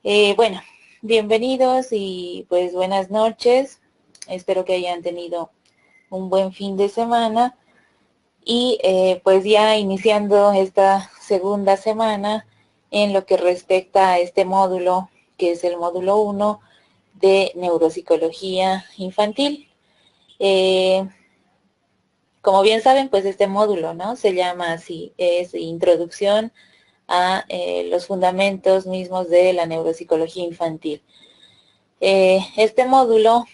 Bueno, bienvenidos y pues buenas noches. Espero que hayan tenido un buen fin de semana y pues ya iniciando esta segunda semana en lo que respecta a este módulo, que es el módulo 1 de neuropsicología infantil. Eh, como bien saben, pues este módulo, ¿no? Se llama así, es Introducción a los fundamentos mismos de la neuropsicología infantil. Este módulo,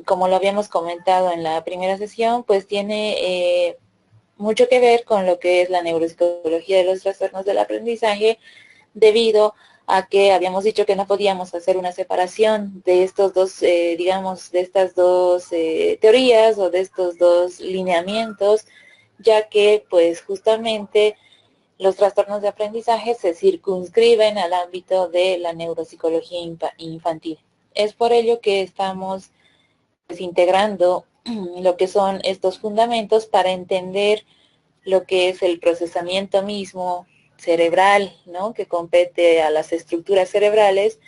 como lo habíamos comentado en la primera sesión, pues tiene mucho que ver con lo que es la neuropsicología de los trastornos del aprendizaje, debido a que habíamos dicho que no podíamos hacer una separación de estos dos, digamos, de estas dos teorías o de estos dos lineamientos, ya que pues justamente los trastornos de aprendizaje se circunscriben al ámbito de la neuropsicología infantil. Es por ello que estamos pues, integrando lo que son estos fundamentos para entender lo que es el procesamiento mismo cerebral, ¿no? Que compete a las estructuras cerebrales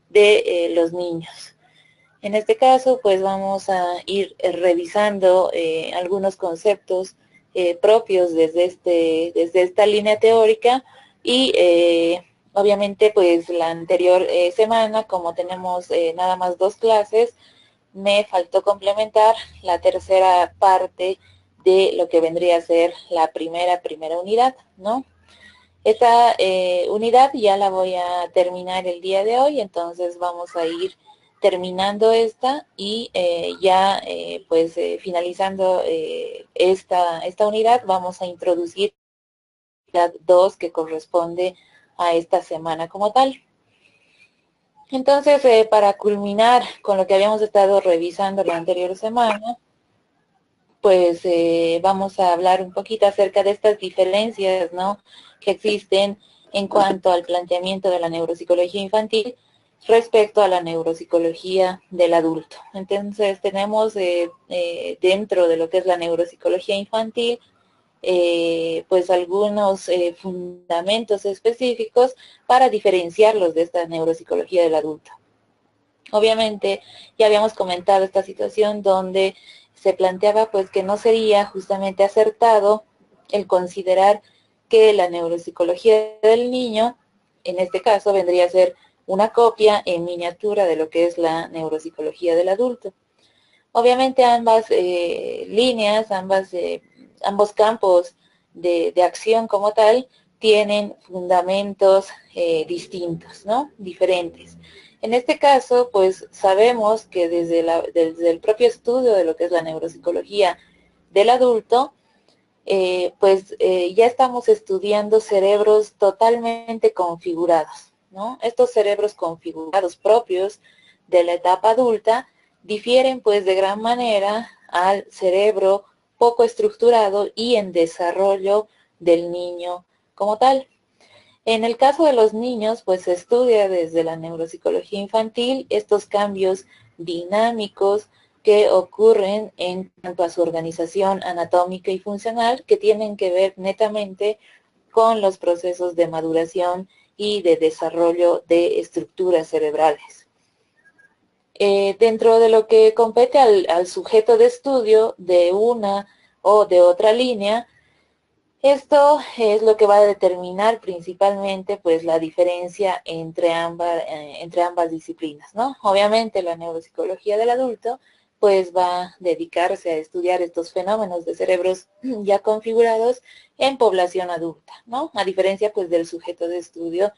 de los niños. En este caso, pues vamos a ir revisando algunos conceptos propios desde esta línea teórica y obviamente pues la anterior semana, como tenemos nada más 2 clases, me faltó complementar la tercera parte de lo que vendría a ser la primera unidad, ¿no? Esta unidad ya la voy a terminar el día de hoy, entonces vamos a ir terminando esta y ya pues finalizando esta unidad vamos a introducir la 2 que corresponde a esta semana como tal. Entonces, para culminar con lo que habíamos estado revisando la anterior semana, pues vamos a hablar un poquito acerca de estas diferencias, ¿no? Que existen en cuanto al planteamiento de la neuropsicología infantil respecto a la neuropsicología del adulto. Entonces tenemos dentro de lo que es la neuropsicología infantil, pues algunos fundamentos específicos para diferenciarlos de esta neuropsicología del adulto. Obviamente ya habíamos comentado esta situación donde se planteaba pues que no sería justamente acertado el considerar que la neuropsicología del niño, en este caso, vendría a ser una copia en miniatura de lo que es la neuropsicología del adulto. Obviamente ambas líneas, ambos campos de acción como tal, tienen fundamentos distintos, ¿no? Diferentes. En este caso, pues sabemos que desde el propio estudio de lo que es la neuropsicología del adulto, ya estamos estudiando cerebros totalmente configurados, ¿no? Estos cerebros configurados propios de la etapa adulta difieren pues de gran manera al cerebro poco estructurado y en desarrollo del niño como tal. En el caso de los niños, pues se estudia desde la neuropsicología infantil estos cambios dinámicos que ocurren en cuanto a su organización anatómica y funcional, que tienen que ver netamente con los procesos de maduración y de desarrollo de estructuras cerebrales. Dentro de lo que compete al sujeto de estudio de una o de otra línea, esto es lo que va a determinar principalmente pues la diferencia entre ambas disciplinas, ¿no? Obviamente la neuropsicología del adulto pues va a dedicarse a estudiar estos fenómenos de cerebros ya configurados en población adulta, ¿no? A diferencia pues del sujeto de estudio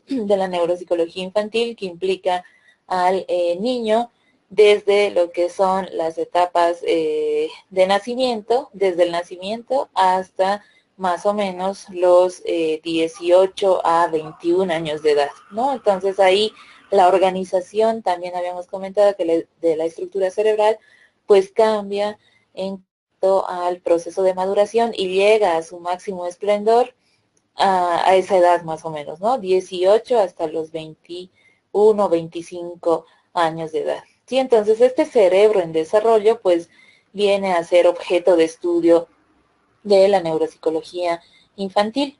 de la neuropsicología infantil, que implica al niño desde lo que son las etapas de nacimiento, desde el nacimiento hasta más o menos los 18 a 21 años de edad, ¿no? Entonces ahí la organización, también habíamos comentado que de la estructura cerebral, pues cambia en cuanto al proceso de maduración y llega a su máximo esplendor a esa edad más o menos, ¿no? 18 hasta los 21, 25 años de edad. Sí, entonces este cerebro en desarrollo pues viene a ser objeto de estudio de la neuropsicología infantil.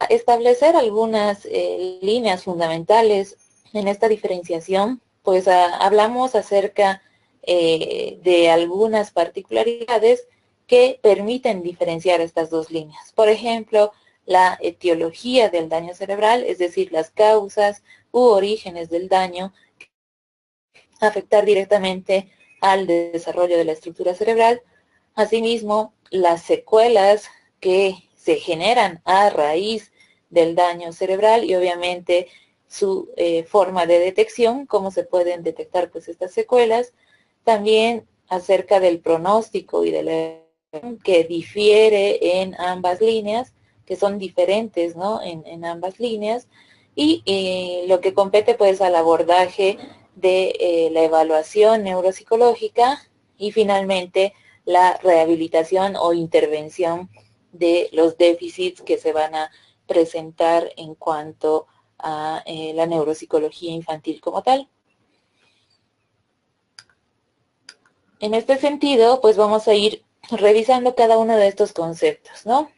Establecer algunas líneas fundamentales en esta diferenciación, pues hablamos acerca de algunas particularidades que permiten diferenciar estas dos líneas. Por ejemplo, la etiología del daño cerebral, es decir, las causas u orígenes del daño, afectar directamente al desarrollo de la estructura cerebral. Asimismo, las secuelas que se generan a raíz del daño cerebral y obviamente su forma de detección, cómo se pueden detectar pues estas secuelas. También acerca del pronóstico y de la que difiere en ambas líneas, que son diferentes, ¿no? En ambas líneas. Y lo que compete pues al abordaje de la evaluación neuropsicológica y finalmente la rehabilitación o intervención de los déficits que se van a presentar en cuanto a la neuropsicología infantil como tal. En este sentido, pues vamos a ir revisando cada uno de estos conceptos, ¿no?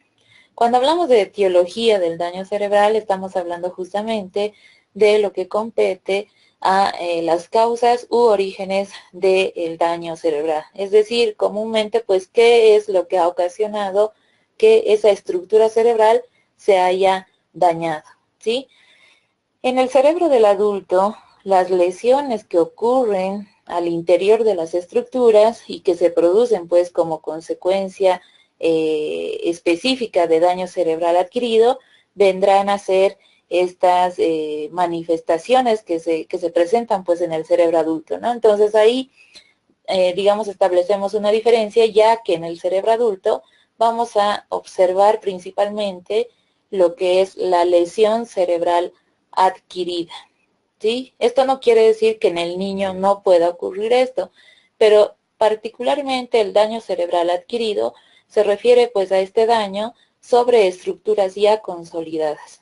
Cuando hablamos de etiología del daño cerebral, estamos hablando justamente de lo que compete a las causas u orígenes del daño cerebral. Es decir, comúnmente, pues, ¿qué es lo que ha ocasionado que esa estructura cerebral se haya dañado? ¿Sí? En el cerebro del adulto, las lesiones que ocurren al interior de las estructuras y que se producen pues como consecuencia específica de daño cerebral adquirido, vendrán a ser estas manifestaciones que se presentan pues en el cerebro adulto, ¿no? Entonces ahí, digamos, establecemos una diferencia, ya que en el cerebro adulto vamos a observar principalmente lo que es la lesión cerebral adquirida, ¿sí? Esto no quiere decir que en el niño no pueda ocurrir esto, pero particularmente el daño cerebral adquirido se refiere pues a este daño sobre estructuras ya consolidadas.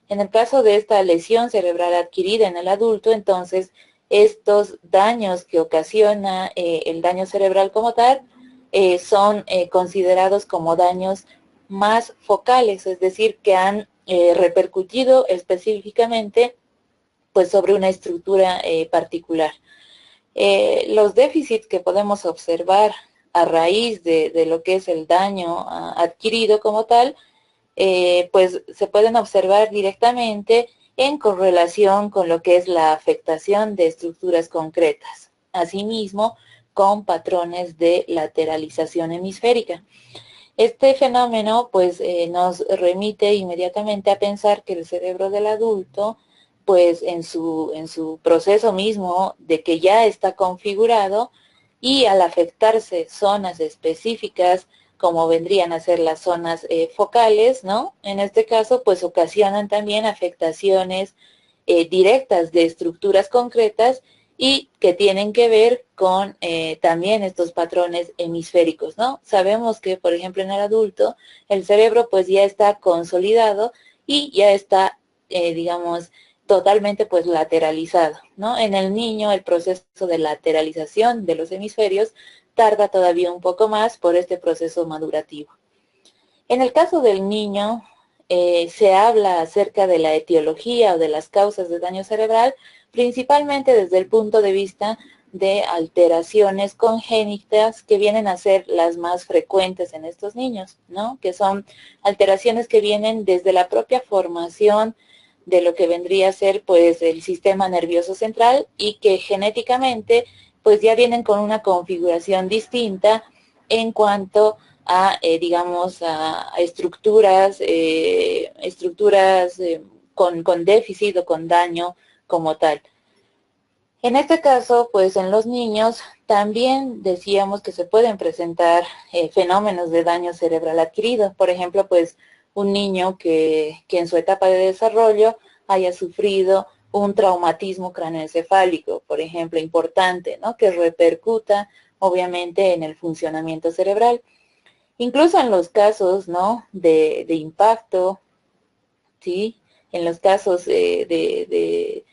En el caso de esta lesión cerebral adquirida en el adulto, entonces estos daños que ocasiona el daño cerebral como tal son considerados como daños más focales, es decir, que han repercutido específicamente pues sobre una estructura particular. Los déficits que podemos observar a raíz de lo que es el daño adquirido como tal, pues se pueden observar directamente en correlación con lo que es la afectación de estructuras concretas. Asimismo, con patrones de lateralización hemisférica. Este fenómeno pues nos remite inmediatamente a pensar que el cerebro del adulto pues en su proceso mismo de que ya está configurado y al afectarse zonas específicas como vendrían a ser las zonas focales, ¿no? En este caso pues ocasionan también afectaciones directas de estructuras concretas y que tienen que ver con también estos patrones hemisféricos, ¿no? Sabemos que, por ejemplo, en el adulto, el cerebro pues ya está consolidado y ya está, digamos, totalmente pues lateralizado, ¿no? En el niño el proceso de lateralización de los hemisferios tarda todavía un poco más por este proceso madurativo. En el caso del niño, se habla acerca de la etiología o de las causas de daño cerebral, principalmente desde el punto de vista de alteraciones congénitas que vienen a ser las más frecuentes en estos niños, ¿no? Que son alteraciones que vienen desde la propia formación de lo que vendría a ser pues el sistema nervioso central y que genéticamente pues ya vienen con una configuración distinta en cuanto a, digamos, a estructuras, con déficit o con daño como tal. En este caso, pues en los niños también decíamos que se pueden presentar fenómenos de daño cerebral adquirido. Por ejemplo, pues un niño que en su etapa de desarrollo haya sufrido un traumatismo craneoencefálico, por ejemplo, importante, ¿no? Que repercuta obviamente en el funcionamiento cerebral. Incluso en los casos, ¿no? de impacto, ¿sí? En los casos de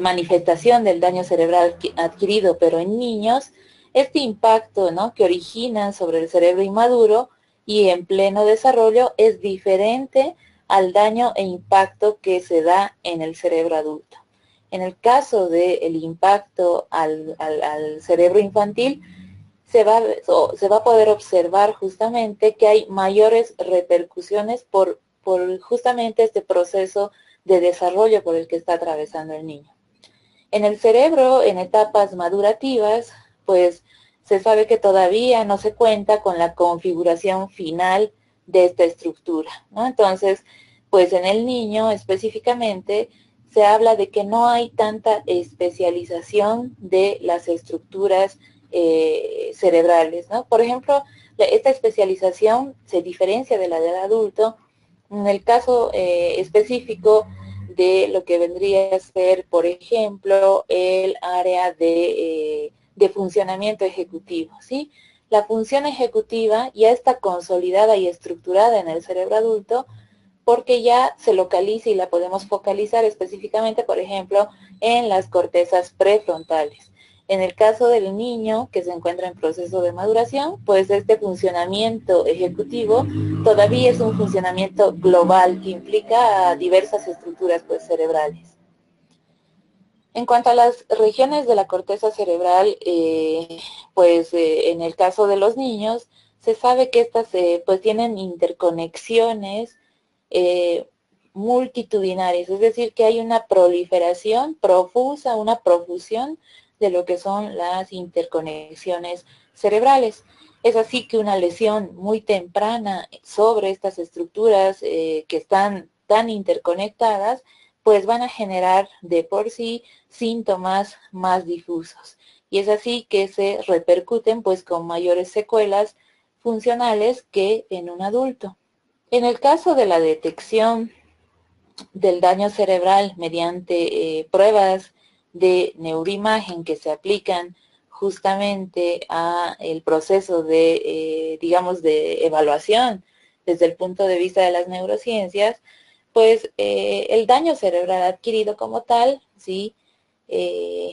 manifestación del daño cerebral adquirido, pero en niños, este impacto, ¿no? Que origina sobre el cerebro inmaduro y en pleno desarrollo es diferente al daño e impacto que se da en el cerebro adulto. En el caso del impacto al cerebro infantil, se va a poder observar justamente que hay mayores repercusiones por justamente este proceso de desarrollo por el que está atravesando el niño. En el cerebro, en etapas madurativas, pues se sabe que todavía no se cuenta con la configuración final de esta estructura, ¿no? Entonces, pues en el niño específicamente se habla de que no hay tanta especialización de las estructuras cerebrales, ¿no? Por ejemplo, esta especialización se diferencia de la del adulto. En el caso específico de lo que vendría a ser, por ejemplo, el área de funcionamiento ejecutivo, ¿sí? La función ejecutiva ya está consolidada y estructurada en el cerebro adulto porque ya se localiza y la podemos focalizar específicamente, por ejemplo, en las cortezas prefrontales. En el caso del niño que se encuentra en proceso de maduración, pues este funcionamiento ejecutivo todavía es un funcionamiento global que implica a diversas estructuras pues, cerebrales. En cuanto a las regiones de la corteza cerebral, en el caso de los niños, se sabe que estas pues tienen interconexiones multitudinarias, es decir, que hay una proliferación profusa, una profusión de lo que son las interconexiones cerebrales. Es así que una lesión muy temprana sobre estas estructuras que están tan interconectadas, pues van a generar de por sí síntomas más difusos. Y es así que se repercuten pues con mayores secuelas funcionales que en un adulto. En el caso de la detección del daño cerebral mediante pruebas de neuroimagen que se aplican justamente a el proceso de, digamos, de evaluación desde el punto de vista de las neurociencias, pues el daño cerebral adquirido como tal, sí, eh,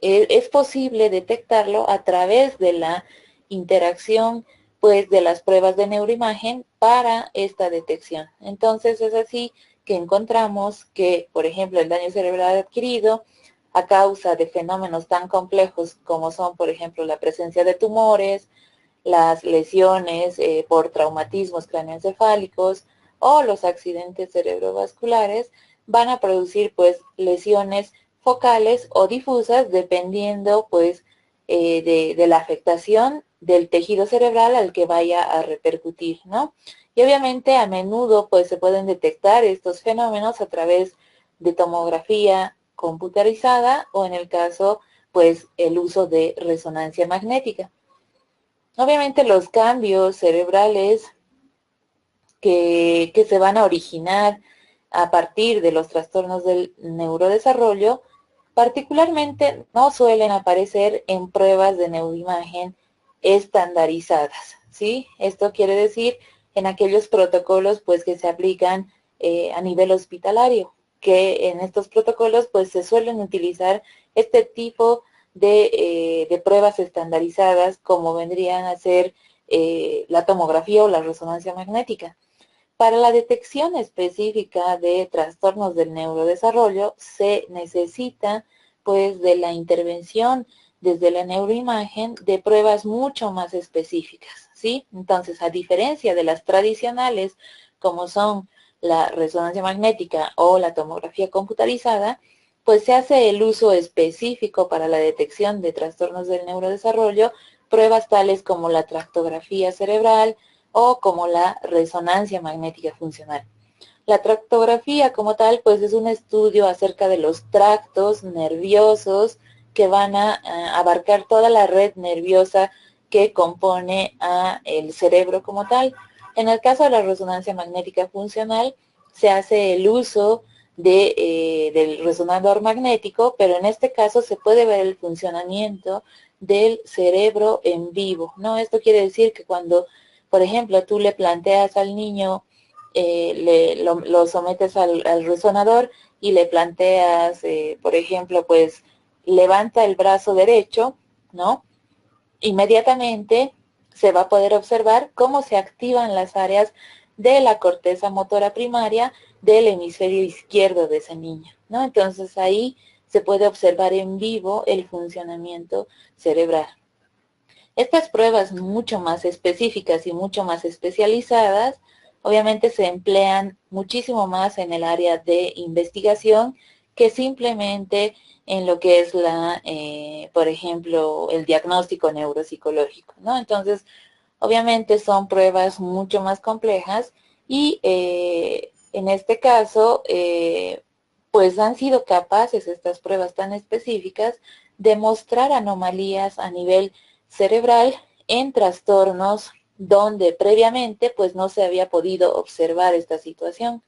es posible detectarlo a través de la interacción pues de las pruebas de neuroimagen para esta detección. Entonces es así que encontramos que, por ejemplo, el daño cerebral adquirido a causa de fenómenos tan complejos como son, por ejemplo, la presencia de tumores, las lesiones por traumatismos craneoencefálicos o los accidentes cerebrovasculares, van a producir pues lesiones focales o difusas dependiendo pues de la afectación del tejido cerebral al que vaya a repercutir, ¿no? Y obviamente a menudo pues se pueden detectar estos fenómenos a través de tomografía computarizada o en el caso pues el uso de resonancia magnética. Obviamente los cambios cerebrales que se van a originar a partir de los trastornos del neurodesarrollo, particularmente no suelen aparecer en pruebas de neuroimagen estandarizadas, ¿sí? Esto quiere decir en aquellos protocolos pues que se aplican a nivel hospitalario, que en estos protocolos pues se suelen utilizar este tipo de pruebas estandarizadas como vendrían a ser la tomografía o la resonancia magnética. Para la detección específica de trastornos del neurodesarrollo se necesita pues de la intervención desde la neuroimagen de pruebas mucho más específicas, ¿sí? Entonces, a diferencia de las tradicionales como son la resonancia magnética o la tomografía computarizada, pues se hace el uso específico para la detección de trastornos del neurodesarrollo, pruebas tales como la tractografía cerebral, o como la resonancia magnética funcional. La tractografía como tal, pues es un estudio acerca de los tractos nerviosos que van a abarcar toda la red nerviosa que compone a el cerebro como tal. En el caso de la resonancia magnética funcional, se hace el uso del resonador magnético, pero en este caso se puede ver el funcionamiento del cerebro en vivo, ¿no? Esto quiere decir que cuando, por ejemplo, tú le planteas al niño, lo sometes al resonador y le planteas, por ejemplo, pues levanta el brazo derecho, ¿no? Inmediatamente se va a poder observar cómo se activan las áreas de la corteza motora primaria del hemisferio izquierdo de ese niño. ¿no? Entonces ahí se puede observar en vivo el funcionamiento cerebral. Estas pruebas mucho más específicas y mucho más especializadas, obviamente se emplean muchísimo más en el área de investigación que simplemente en lo que es por ejemplo, el diagnóstico neuropsicológico, ¿no? Entonces, obviamente son pruebas mucho más complejas y en este caso, pues han sido capaces estas pruebas tan específicas de mostrar anomalías a nivel cerebral en trastornos donde previamente pues no se había podido observar esta situación.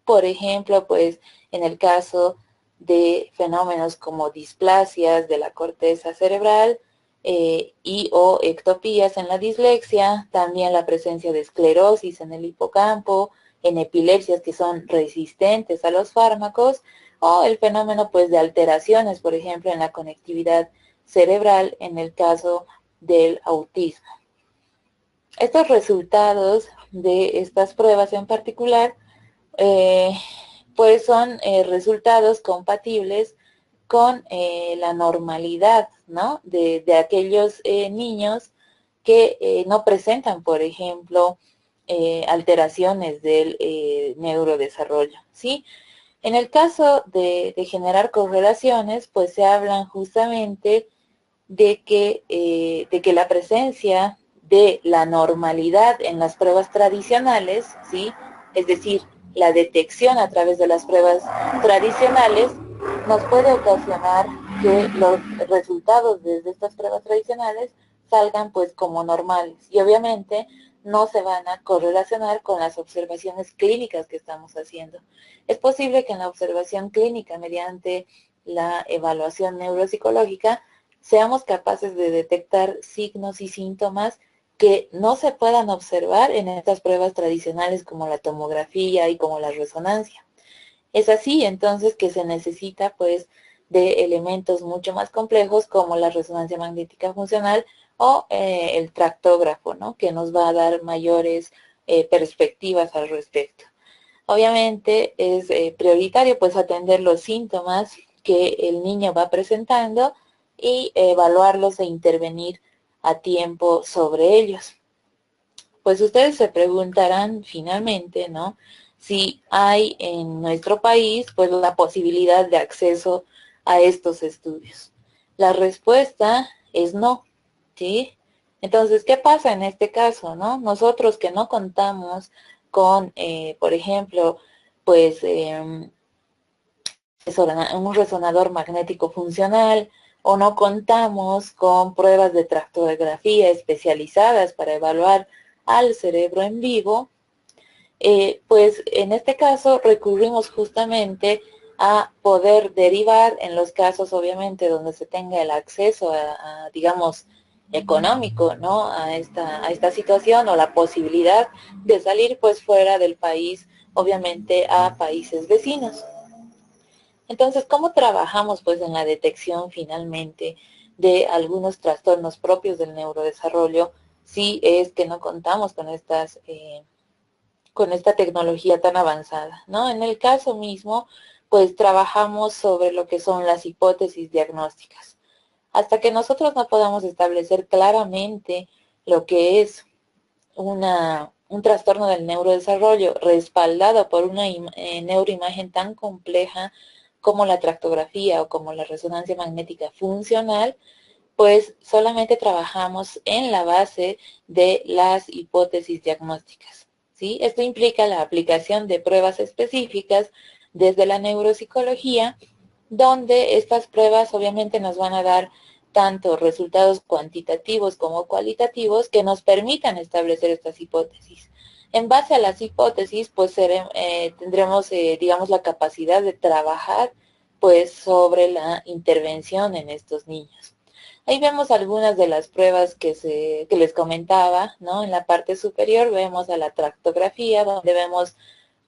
Por ejemplo, pues en el caso de fenómenos como displasias de la corteza cerebral y o ectopías en la dislexia, también la presencia de esclerosis en el hipocampo, en epilepsias que son resistentes a los fármacos, o el fenómeno pues de alteraciones, por ejemplo, en la conectividad cerebral en el caso del autismo. Estos resultados de estas pruebas en particular eh, pues son resultados compatibles con la normalidad, ¿no? De aquellos niños que no presentan, por ejemplo, alteraciones del neurodesarrollo, ¿sí? En el caso de generar correlaciones, pues se hablan justamente de que la presencia de la normalidad en las pruebas tradicionales, ¿sí? Es decir, la detección a través de las pruebas tradicionales nos puede ocasionar que los resultados de estas pruebas tradicionales salgan pues como normales y obviamente no se van a correlacionar con las observaciones clínicas que estamos haciendo. Es posible que en la observación clínica mediante la evaluación neuropsicológica seamos capaces de detectar signos y síntomas que no se puedan observar en estas pruebas tradicionales como la tomografía y como la resonancia. Es así entonces que se necesita pues de elementos mucho más complejos como la resonancia magnética funcional o el tractógrafo, ¿no? Que nos va a dar mayores perspectivas al respecto. Obviamente es prioritario pues atender los síntomas que el niño va presentando y evaluarlos e intervenir a tiempo sobre ellos. Pues ustedes se preguntarán finalmente, ¿no? Si hay en nuestro país pues la posibilidad de acceso a estos estudios. La respuesta es no, ¿sí? Entonces, ¿qué pasa en este caso, no? Nosotros que no contamos con, por ejemplo, pues un resonador magnético funcional o no contamos con pruebas de tractografía especializadas para evaluar al cerebro en vivo, pues en este caso recurrimos justamente a poder derivar en los casos obviamente donde se tenga el acceso digamos, económico, ¿no? A esta situación o la posibilidad de salir pues fuera del país, obviamente a países vecinos. Entonces, ¿cómo trabajamos pues en la detección finalmente de algunos trastornos propios del neurodesarrollo si es que no contamos con esta tecnología tan avanzada, ¿no? En el caso mismo, pues trabajamos sobre lo que son las hipótesis diagnósticas. Hasta que nosotros no podamos establecer claramente lo que es un trastorno del neurodesarrollo respaldado por una neuroimagen tan compleja como la tractografía o como la resonancia magnética funcional, pues solamente trabajamos en la base de las hipótesis diagnósticas, ¿sí? Esto implica la aplicación de pruebas específicas desde la neuropsicología, donde estas pruebas obviamente nos van a dar tanto resultados cuantitativos como cualitativos que nos permitan establecer estas hipótesis. En base a las hipótesis, pues tendremos, digamos, la capacidad de trabajar pues sobre la intervención en estos niños. Ahí vemos algunas de las pruebas que les comentaba, ¿no? En la parte superior vemos a la tractografía, donde vemos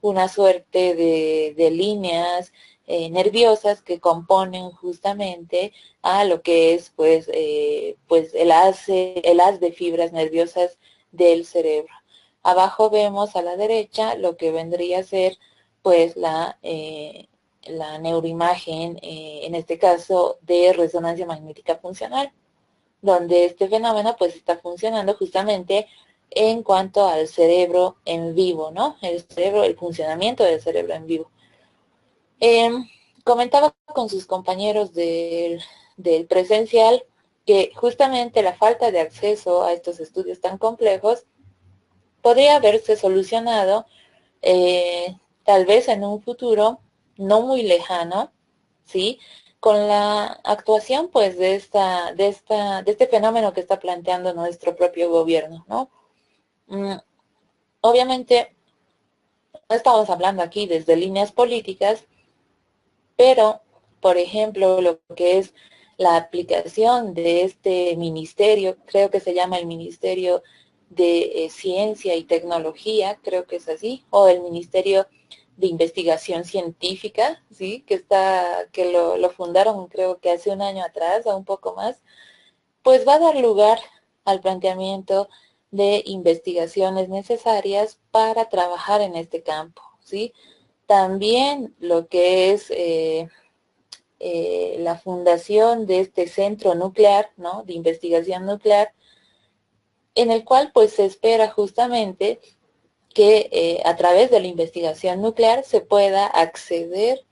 una suerte de líneas nerviosas que componen justamente a lo que es pues el haz de fibras nerviosas del cerebro. Abajo vemos a la derecha lo que vendría a ser pues la neuroimagen, en este caso de resonancia magnética funcional, donde este fenómeno pues está funcionando justamente en cuanto al cerebro en vivo, ¿no? El cerebro, el funcionamiento del cerebro en vivo. Comentaba con sus compañeros del presencial que justamente la falta de acceso a estos estudios tan complejos podría haberse solucionado tal vez en un futuro no muy lejano, ¿sí? Con la actuación pues de este fenómeno que está planteando nuestro propio gobierno, ¿no? Obviamente no estamos hablando aquí desde líneas políticas, pero por ejemplo lo que es la aplicación de este ministerio, creo que se llama el Ministerio de Ciencia y Tecnología, creo que es así, o el Ministerio de Investigación Científica, sí, que lo fundaron creo que hace un año atrás o un poco más, pues va a dar lugar al planteamiento de investigaciones necesarias para trabajar en este campo, ¿sí? También lo que es la fundación de este centro nuclear, ¿no? De investigación nuclear, en el cual pues se espera justamente que a través de la investigación nuclear se pueda acceder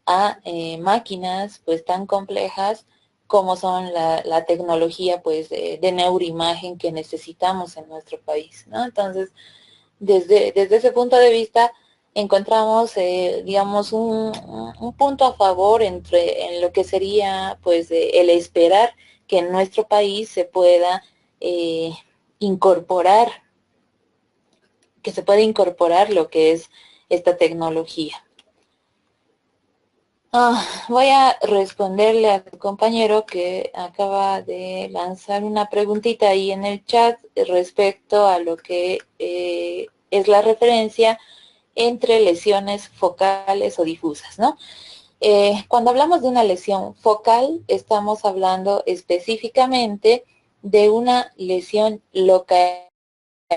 a máquinas pues tan complejas como son la tecnología pues de neuroimagen que necesitamos en nuestro país, ¿no? Entonces, desde ese punto de vista, encontramos, digamos, un punto a favor en lo que sería pues el esperar que en nuestro país se pueda eh, incorporar, lo que es esta tecnología. Voy a responderle a tu compañero que acaba de lanzar una preguntita ahí en el chat respecto a lo que es la referencia entre lesiones focales o difusas, ¿no? Cuando hablamos de una lesión focal, estamos hablando específicamente de una lesión local.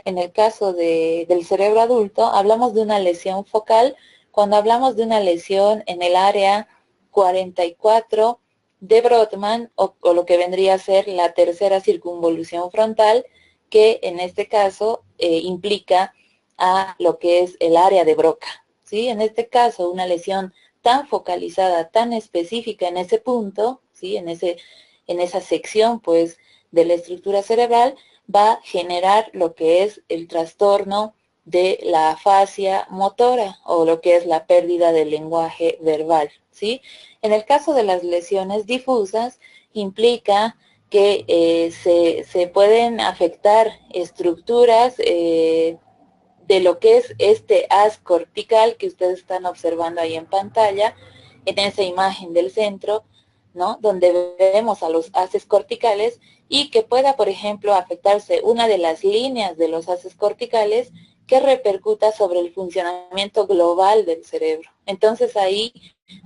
En el caso del cerebro adulto, hablamos de una lesión focal cuando hablamos de una lesión en el área 44 de Brodmann o lo que vendría a ser la tercera circunvolución frontal, que en este caso implica a lo que es el área de Broca, ¿sí? En este caso, una lesión tan focalizada, tan específica en ese punto, ¿sí? En esa sección, pues, de la estructura cerebral, va a generar lo que es el trastorno de la afasia motora o lo que es la pérdida del lenguaje verbal, ¿sí? En el caso de las lesiones difusas, implica que se pueden afectar estructuras de lo que es este haz cortical que ustedes están observando ahí en pantalla, en esa imagen del centro, ¿no? Donde vemos a los haces corticales y que pueda, por ejemplo, afectarse una de las líneas de los haces corticales que repercuta sobre el funcionamiento global del cerebro. Entonces ahí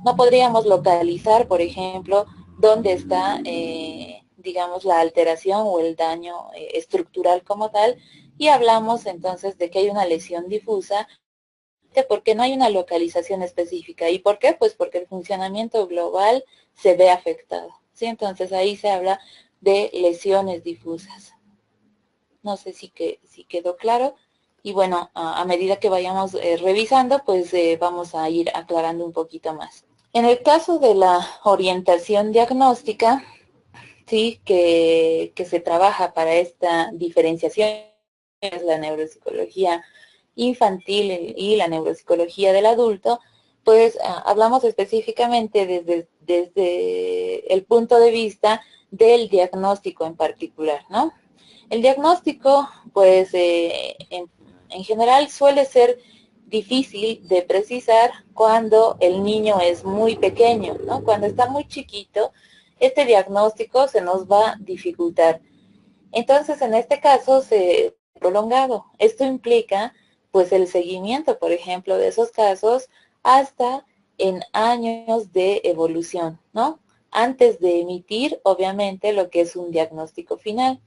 no podríamos localizar, por ejemplo, dónde está, digamos, la alteración o el daño estructural como tal, y hablamos entonces de que hay una lesión difusa porque no hay una localización específica. ¿Y por qué? Pues porque el funcionamiento global se ve afectado, ¿sí? Entonces ahí se habla de lesiones difusas. No sé si quedó claro. Y bueno, a medida que vayamos revisando, pues vamos a ir aclarando un poquito más. En el caso de la orientación diagnóstica, sí, que se trabaja para esta diferenciación, es la neuropsicología infantil y la neuropsicología del adulto, pues hablamos específicamente desde el punto de vista del diagnóstico en particular, ¿no? El diagnóstico, pues, en general suele ser difícil de precisar cuando el niño es muy pequeño, ¿no? Cuando está muy chiquito, este diagnóstico se nos va a dificultar. Entonces, en este caso, se prolongado. Esto implica, pues, el seguimiento, por ejemplo, de esos casos hasta en años de evolución, ¿no? Antes de emitir, obviamente, lo que es un diagnóstico final.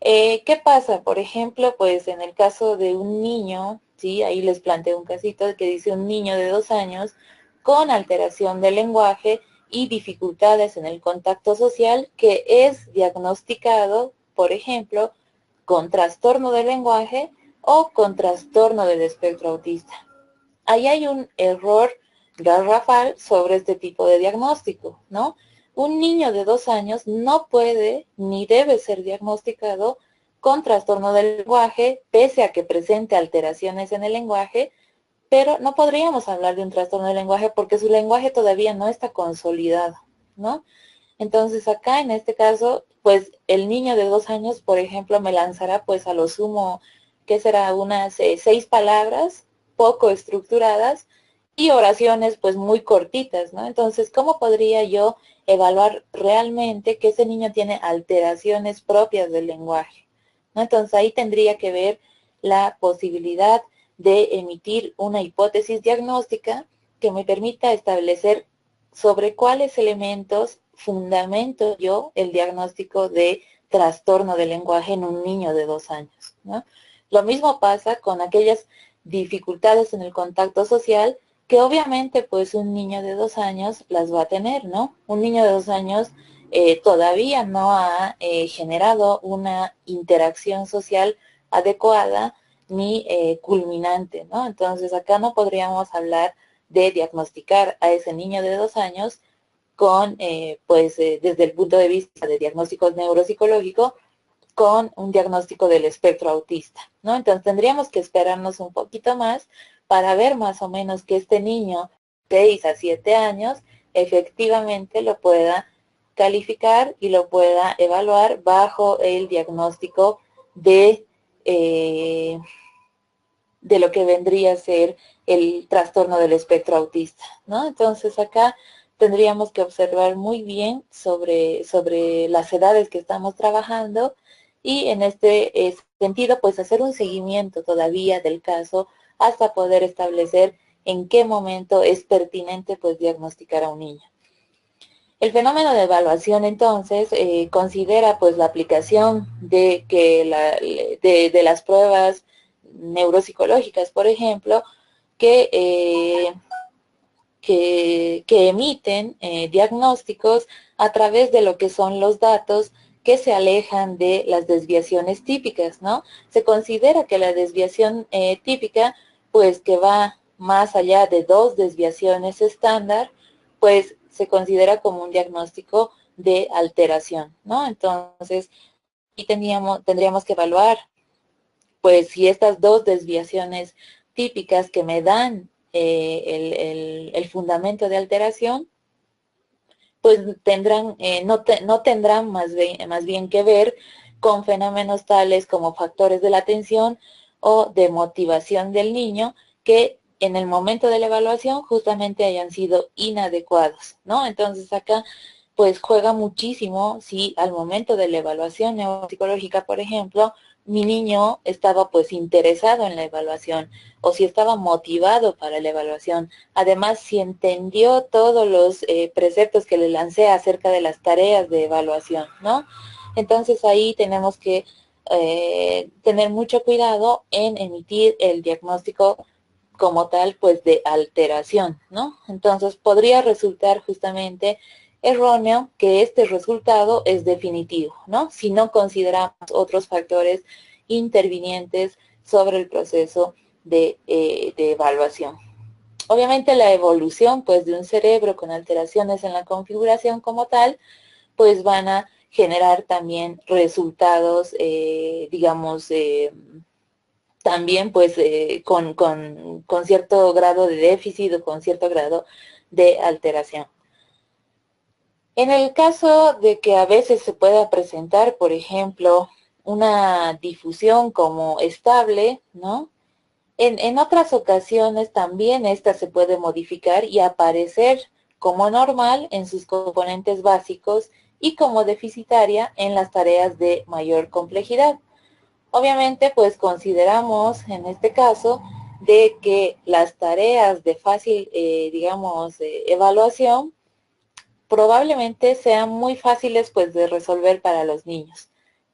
¿Qué pasa? Por ejemplo, pues en el caso de un niño, ¿sí? Ahí les planteo un casito que dice un niño de 2 años, con alteración del lenguaje y dificultades en el contacto social que es diagnosticado, por ejemplo, con trastorno del lenguaje o con trastorno del espectro autista. Ahí hay un error garrafal sobre este tipo de diagnóstico, ¿no? Un niño de 2 años no puede ni debe ser diagnosticado con trastorno del lenguaje, pese a que presente alteraciones en el lenguaje, pero no podríamos hablar de un trastorno del lenguaje porque su lenguaje todavía no está consolidado, ¿no? Entonces acá en este caso, pues el niño de 2 años, por ejemplo, me lanzará pues a lo sumo, ¿qué será? Unas 6 palabras poco estructuradas y oraciones pues muy cortitas, ¿no? Entonces, ¿cómo podría yo evaluar realmente que ese niño tiene alteraciones propias del lenguaje? ¿No? Entonces ahí tendría que ver la posibilidad de emitir una hipótesis diagnóstica que me permita establecer sobre cuáles elementos fundamento yo el diagnóstico de trastorno del lenguaje en un niño de 2 años, ¿no? Lo mismo pasa con aquellas dificultades en el contacto social que obviamente pues un niño de 2 años las va a tener, ¿no? Un niño de 2 años todavía no ha generado una interacción social adecuada ni culminante, ¿no? Entonces acá no podríamos hablar de diagnosticar a ese niño de 2 años con, desde el punto de vista de diagnóstico neuropsicológico, con un diagnóstico del espectro autista, ¿no? Entonces tendríamos que esperarnos un poquito más para ver más o menos que este niño de 6 a 7 años efectivamente lo pueda calificar y lo pueda evaluar bajo el diagnóstico eh, de lo que vendría a ser el trastorno del espectro autista, ¿no? Entonces acá tendríamos que observar muy bien sobre las edades que estamos trabajando y en este sentido, pues hacer un seguimiento todavía del caso hasta poder establecer en qué momento es pertinente pues diagnosticar a un niño. El fenómeno de evaluación entonces considera pues la aplicación de las pruebas neuropsicológicas, por ejemplo, que, que emiten diagnósticos a través de lo que son los datos que se alejan de las desviaciones típicas, ¿no? Se considera que la desviación típica, pues que va más allá de 2 desviaciones estándar, pues se considera como un diagnóstico de alteración, ¿no? Entonces, aquí tendríamos que evaluar, pues, si estas 2 desviaciones típicas que me dan el fundamento de alteración, pues tendrán, no tendrán más bien que ver con fenómenos tales como factores de la atención o de motivación del niño que en el momento de la evaluación justamente hayan sido inadecuados, ¿no? Entonces acá pues juega muchísimo si al momento de la evaluación neuropsicológica, por ejemplo, mi niño estaba pues interesado en la evaluación o si estaba motivado para la evaluación. Además, si entendió todos los preceptos que le lancé acerca de las tareas de evaluación, ¿no? Entonces ahí tenemos que tener mucho cuidado en emitir el diagnóstico como tal, pues de alteración, ¿no? Entonces podría resultar justamente erróneo que este resultado es definitivo, ¿no? Si no consideramos otros factores intervinientes sobre el proceso de evaluación. Obviamente la evolución, pues, de un cerebro con alteraciones en la configuración como tal, pues van a generar también resultados, también pues con cierto grado de déficit o con cierto grado de alteración. En el caso de que a veces se pueda presentar, por ejemplo, una difusión como estable, ¿no? En otras ocasiones también esta se puede modificar y aparecer como normal en sus componentes básicos y como deficitaria en las tareas de mayor complejidad. Obviamente, pues consideramos en este caso de que las tareas de fácil, evaluación probablemente sean muy fáciles pues de resolver para los niños.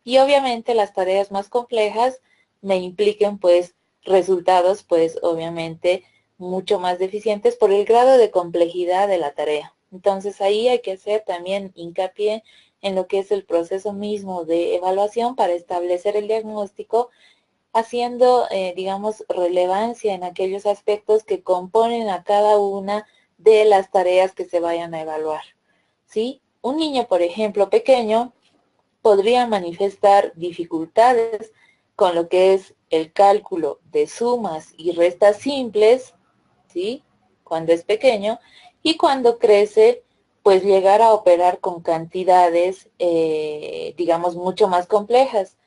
Y obviamente las tareas más complejas me impliquen pues resultados pues obviamente mucho más deficientes por el grado de complejidad de la tarea. Entonces ahí hay que hacer también hincapié en lo que es el proceso mismo de evaluación para establecer el diagnóstico, haciendo, digamos, relevancia en aquellos aspectos que componen a cada una de las tareas que se vayan a evaluar, ¿sí? Un niño, por ejemplo, pequeño, podría manifestar dificultades con lo que es el cálculo de sumas y restas simples, ¿sí? Cuando es pequeño, y cuando crece, pues llegar a operar con cantidades, digamos, mucho más complejas.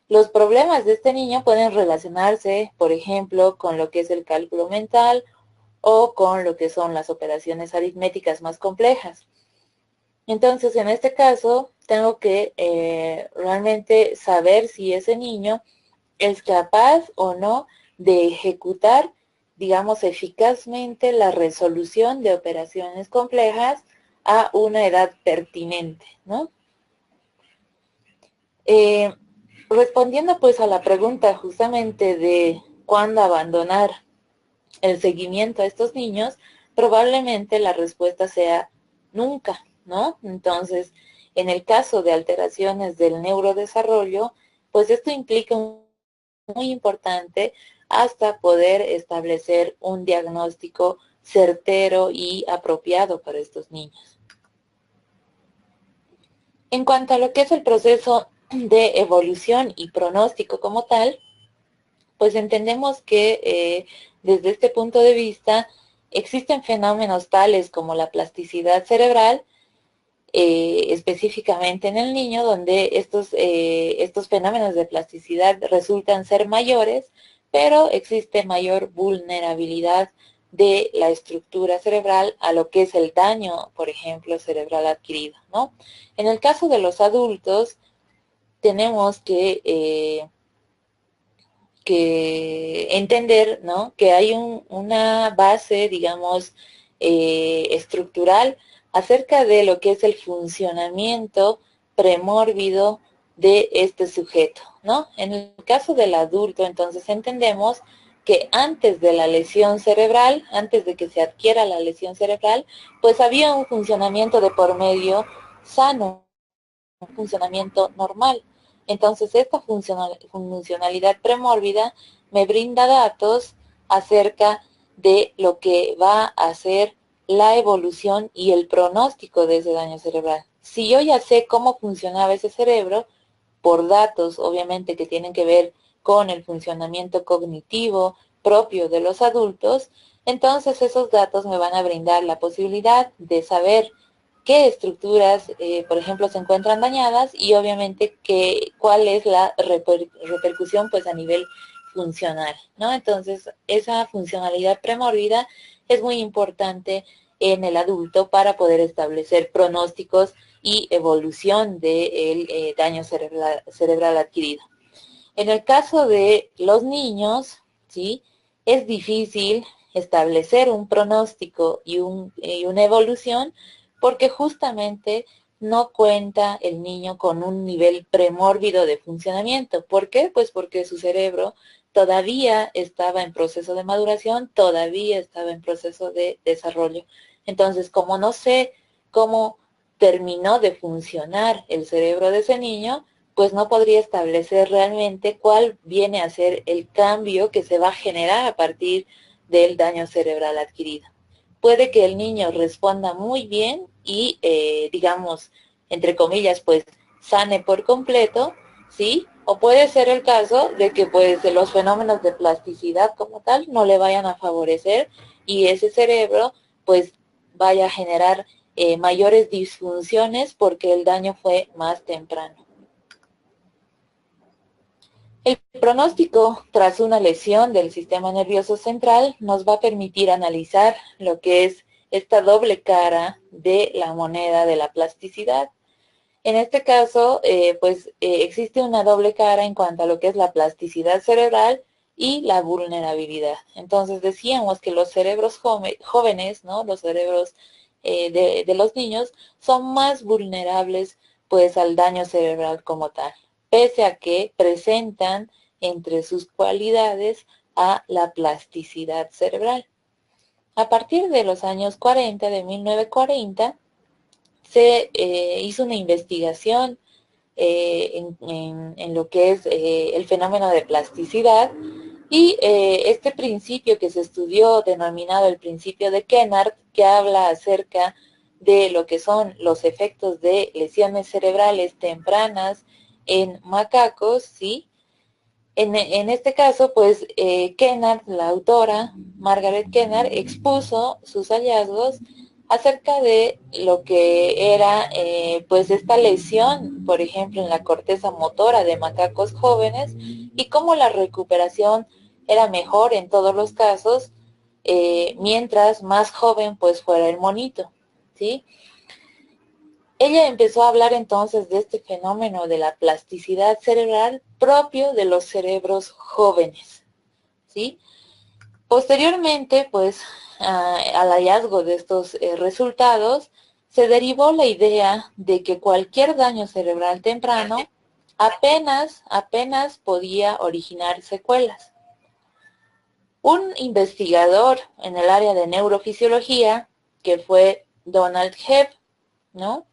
Los problemas de este niño pueden relacionarse, por ejemplo, con lo que es el cálculo mental o con lo que son las operaciones aritméticas más complejas. Entonces, en este caso, tengo que realmente saber si ese niño es capaz o no de ejecutar, digamos, eficazmente la resolución de operaciones complejas a una edad pertinente, ¿no? Respondiendo pues a la pregunta justamente de cuándo abandonar el seguimiento a estos niños, probablemente la respuesta sea nunca, ¿no? Entonces, en el caso de alteraciones del neurodesarrollo, pues esto implica muy importante hasta poder establecer un diagnóstico certero y apropiado para estos niños. En cuanto a lo que es el proceso de evolución y pronóstico como tal, pues entendemos que desde este punto de vista existen fenómenos tales como la plasticidad cerebral, específicamente en el niño, donde estos fenómenos de plasticidad resultan ser mayores, pero existe mayor vulnerabilidad de la estructura cerebral a lo que es el daño, por ejemplo, cerebral adquirido, ¿no? En el caso de los adultos, tenemos que entender, ¿no?, que hay una base, digamos, estructural acerca de lo que es el funcionamiento premórbido de este sujeto, ¿no? En el caso del adulto, entonces entendemos que antes de la lesión cerebral, antes de que se adquiera la lesión cerebral, pues había un funcionamiento de por medio sano, un funcionamiento normal. Entonces, esta funcionalidad premórbida me brinda datos acerca de lo que va a ser la evolución y el pronóstico de ese daño cerebral. Si yo ya sé cómo funcionaba ese cerebro, por datos, obviamente, que tienen que ver con el funcionamiento cognitivo propio de los adultos, entonces esos datos me van a brindar la posibilidad de saber qué estructuras, por ejemplo, se encuentran dañadas y obviamente cuál es la repercusión pues a nivel funcional, ¿no? Entonces, esa funcionalidad premórbida es muy importante en el adulto para poder establecer pronósticos y evolución del daño cerebral adquirido. En el caso de los niños, ¿sí?, es difícil establecer un pronóstico y una evolución porque justamente no cuenta el niño con un nivel premórbido de funcionamiento. ¿Por qué? Pues porque su cerebro todavía estaba en proceso de maduración, todavía estaba en proceso de desarrollo. Entonces, como no sé cómo terminó de funcionar el cerebro de ese niño, pues no podría establecer realmente cuál viene a ser el cambio que se va a generar a partir del daño cerebral adquirido. Puede que el niño responda muy bien y, digamos, entre comillas, pues sane por completo, ¿sí? O puede ser el caso de que pues los fenómenos de plasticidad como tal no le vayan a favorecer y ese cerebro pues vaya a generar mayores disfunciones porque el daño fue más temprano. El pronóstico tras una lesión del sistema nervioso central nos va a permitir analizar lo que es esta doble cara de la moneda de la plasticidad. En este caso, existe una doble cara en cuanto a lo que es la plasticidad cerebral y la vulnerabilidad. Entonces decíamos que los cerebros jóvenes, ¿no?, los cerebros de los niños son más vulnerables pues al daño cerebral como tal, pese a que presentan entre sus cualidades a la plasticidad cerebral. a partir de los años 40, de 1940, se hizo una investigación en lo que es el fenómeno de plasticidad, y este principio que se estudió, denominado el principio de Kennard, que habla acerca de lo que son los efectos de lesiones cerebrales tempranas en macacos, ¿sí? En este caso, pues, Kennard, la autora, Margaret Kennard, expuso sus hallazgos acerca de lo que era, pues, esta lesión, por ejemplo, en la corteza motora de macacos jóvenes, y cómo la recuperación era mejor en todos los casos, mientras más joven, pues, fuera el monito, ¿sí? Ella empezó a hablar entonces de este fenómeno de la plasticidad cerebral propio de los cerebros jóvenes, ¿sí? Posteriormente, pues, al hallazgo de estos resultados, se derivó la idea de que cualquier daño cerebral temprano apenas podía originar secuelas. Un investigador en el área de neurofisiología, que fue Donald Hebb, ¿no?,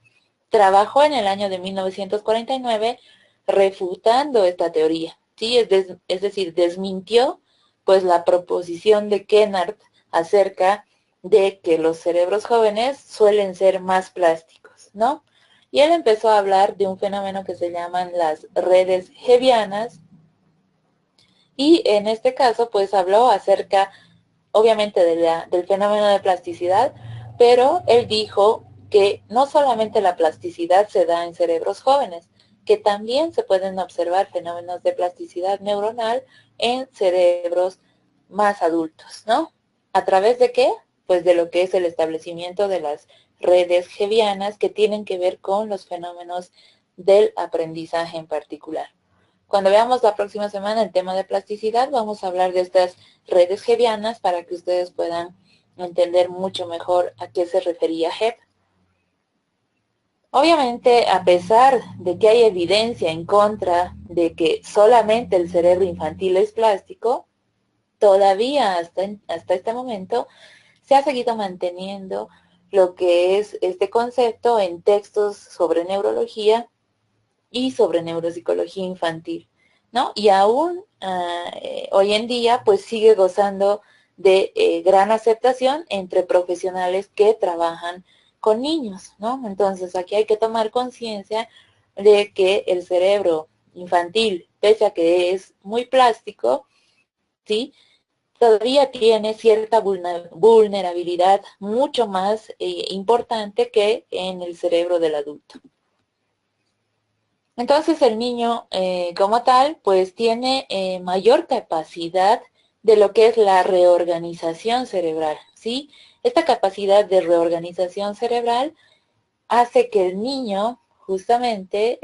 trabajó en el año de 1949 refutando esta teoría, ¿sí? Es decir, desmintió, pues, la proposición de Kennard acerca de que los cerebros jóvenes suelen ser más plásticos, ¿no? Y él empezó a hablar de un fenómeno que se llaman las redes hebbianas, y en este caso, pues, habló acerca, obviamente, del fenómeno de plasticidad, pero él dijo que no solamente la plasticidad se da en cerebros jóvenes, que también se pueden observar fenómenos de plasticidad neuronal en cerebros más adultos, ¿no? ¿A través de qué? Pues de lo que es el establecimiento de las redes hebbianas, que tienen que ver con los fenómenos del aprendizaje en particular. Cuando veamos la próxima semana el tema de plasticidad, vamos a hablar de estas redes hebbianas para que ustedes puedan entender mucho mejor a qué se refería Hebb. Obviamente, a pesar de que hay evidencia en contra de que solamente el cerebro infantil es plástico, todavía hasta este momento se ha seguido manteniendo lo que es este concepto en textos sobre neurología y sobre neuropsicología infantil, ¿no? Y aún hoy en día, pues, sigue gozando de gran aceptación entre profesionales que trabajan con niños, ¿no? Entonces, aquí hay que tomar conciencia de que el cerebro infantil, pese a que es muy plástico, ¿sí?, todavía tiene cierta vulnerabilidad mucho más importante que en el cerebro del adulto. Entonces el niño como tal, pues, tiene mayor capacidad de lo que es la reorganización cerebral, ¿sí? Esta capacidad de reorganización cerebral hace que el niño, justamente,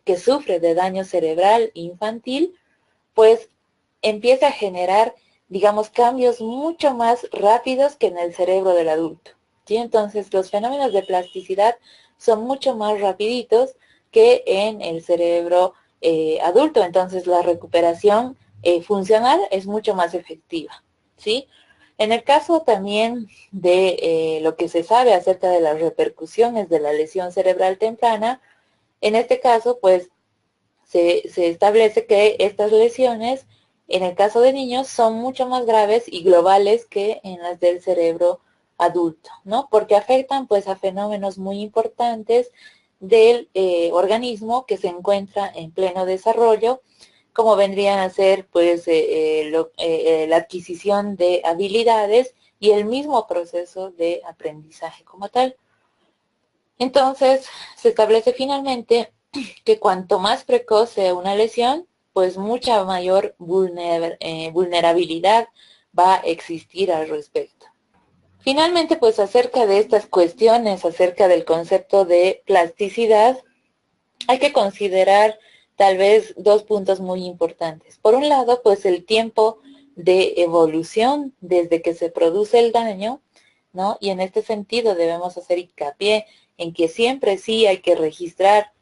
que sufre de daño cerebral infantil, pues, empiece a generar, digamos, cambios mucho más rápidos que en el cerebro del adulto, ¿sí? Entonces los fenómenos de plasticidad son mucho más rapiditos que en el cerebro adulto. Entonces la recuperación funcional es mucho más efectiva, ¿sí? En el caso también de lo que se sabe acerca de las repercusiones de la lesión cerebral temprana, en este caso, pues, se establece que estas lesiones, en el caso de niños, son mucho más graves y globales que en las del cerebro adulto, ¿no? Porque afectan, pues, a fenómenos muy importantes del organismo que se encuentra en pleno desarrollo, como vendrían a ser, pues, la adquisición de habilidades y el mismo proceso de aprendizaje como tal. Entonces, se establece finalmente que cuanto más precoz sea una lesión, pues mucha mayor vulnerabilidad va a existir al respecto. Finalmente, pues, acerca de estas cuestiones, acerca del concepto de plasticidad, hay que considerar tal vez dos puntos muy importantes. Por un lado, pues, el tiempo de evolución desde que se produce el daño, ¿no? Y en este sentido debemos hacer hincapié en que siempre sí hay que registrar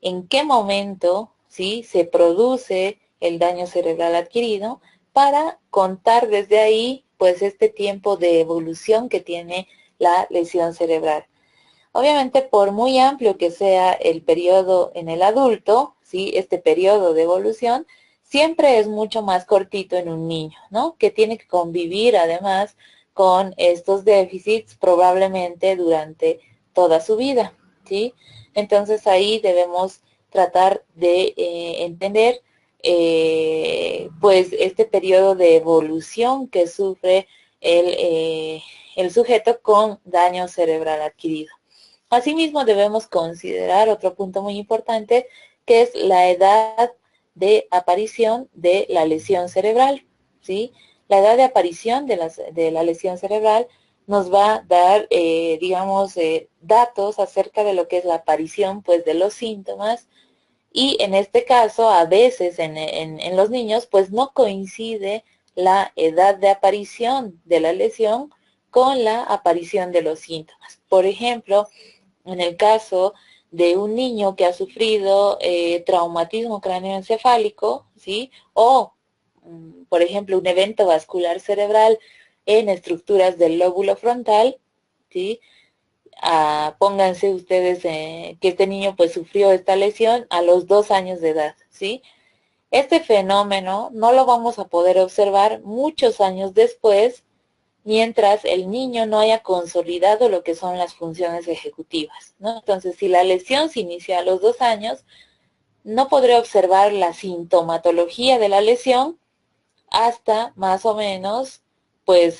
en qué momento, ¿sí?, se produce el daño cerebral adquirido, para contar desde ahí pues este tiempo de evolución que tiene la lesión cerebral. Obviamente, por muy amplio que sea el periodo en el adulto, ¿sí? Este periodo de evolución, siempre es mucho más cortito en un niño, ¿no? Que tiene que convivir además con estos déficits probablemente durante toda su vida, ¿sí? Entonces ahí debemos tratar de entender pues este periodo de evolución que sufre el sujeto con daño cerebral adquirido. Asimismo, debemos considerar otro punto muy importante, que es la edad de aparición de la lesión cerebral, ¿sí? La edad de aparición de la lesión cerebral nos va a dar, digamos, datos acerca de lo que es la aparición, pues, de los síntomas, y en este caso, a veces en los niños, pues, no coincide la edad de aparición de la lesión con la aparición de los síntomas. Por ejemplo, en el caso de un niño que ha sufrido traumatismo cráneoencefálico, ¿sí? O, por ejemplo, un evento vascular cerebral en estructuras del lóbulo frontal, ¿sí? Pónganse ustedes que este niño pues sufrió esta lesión a los 2 años de edad, ¿sí? Este fenómeno no lo vamos a poder observar muchos años después, mientras el niño no haya consolidado lo que son las funciones ejecutivas, ¿no? Entonces, si la lesión se inicia a los 2 años, no podré observar la sintomatología de la lesión hasta más o menos, pues,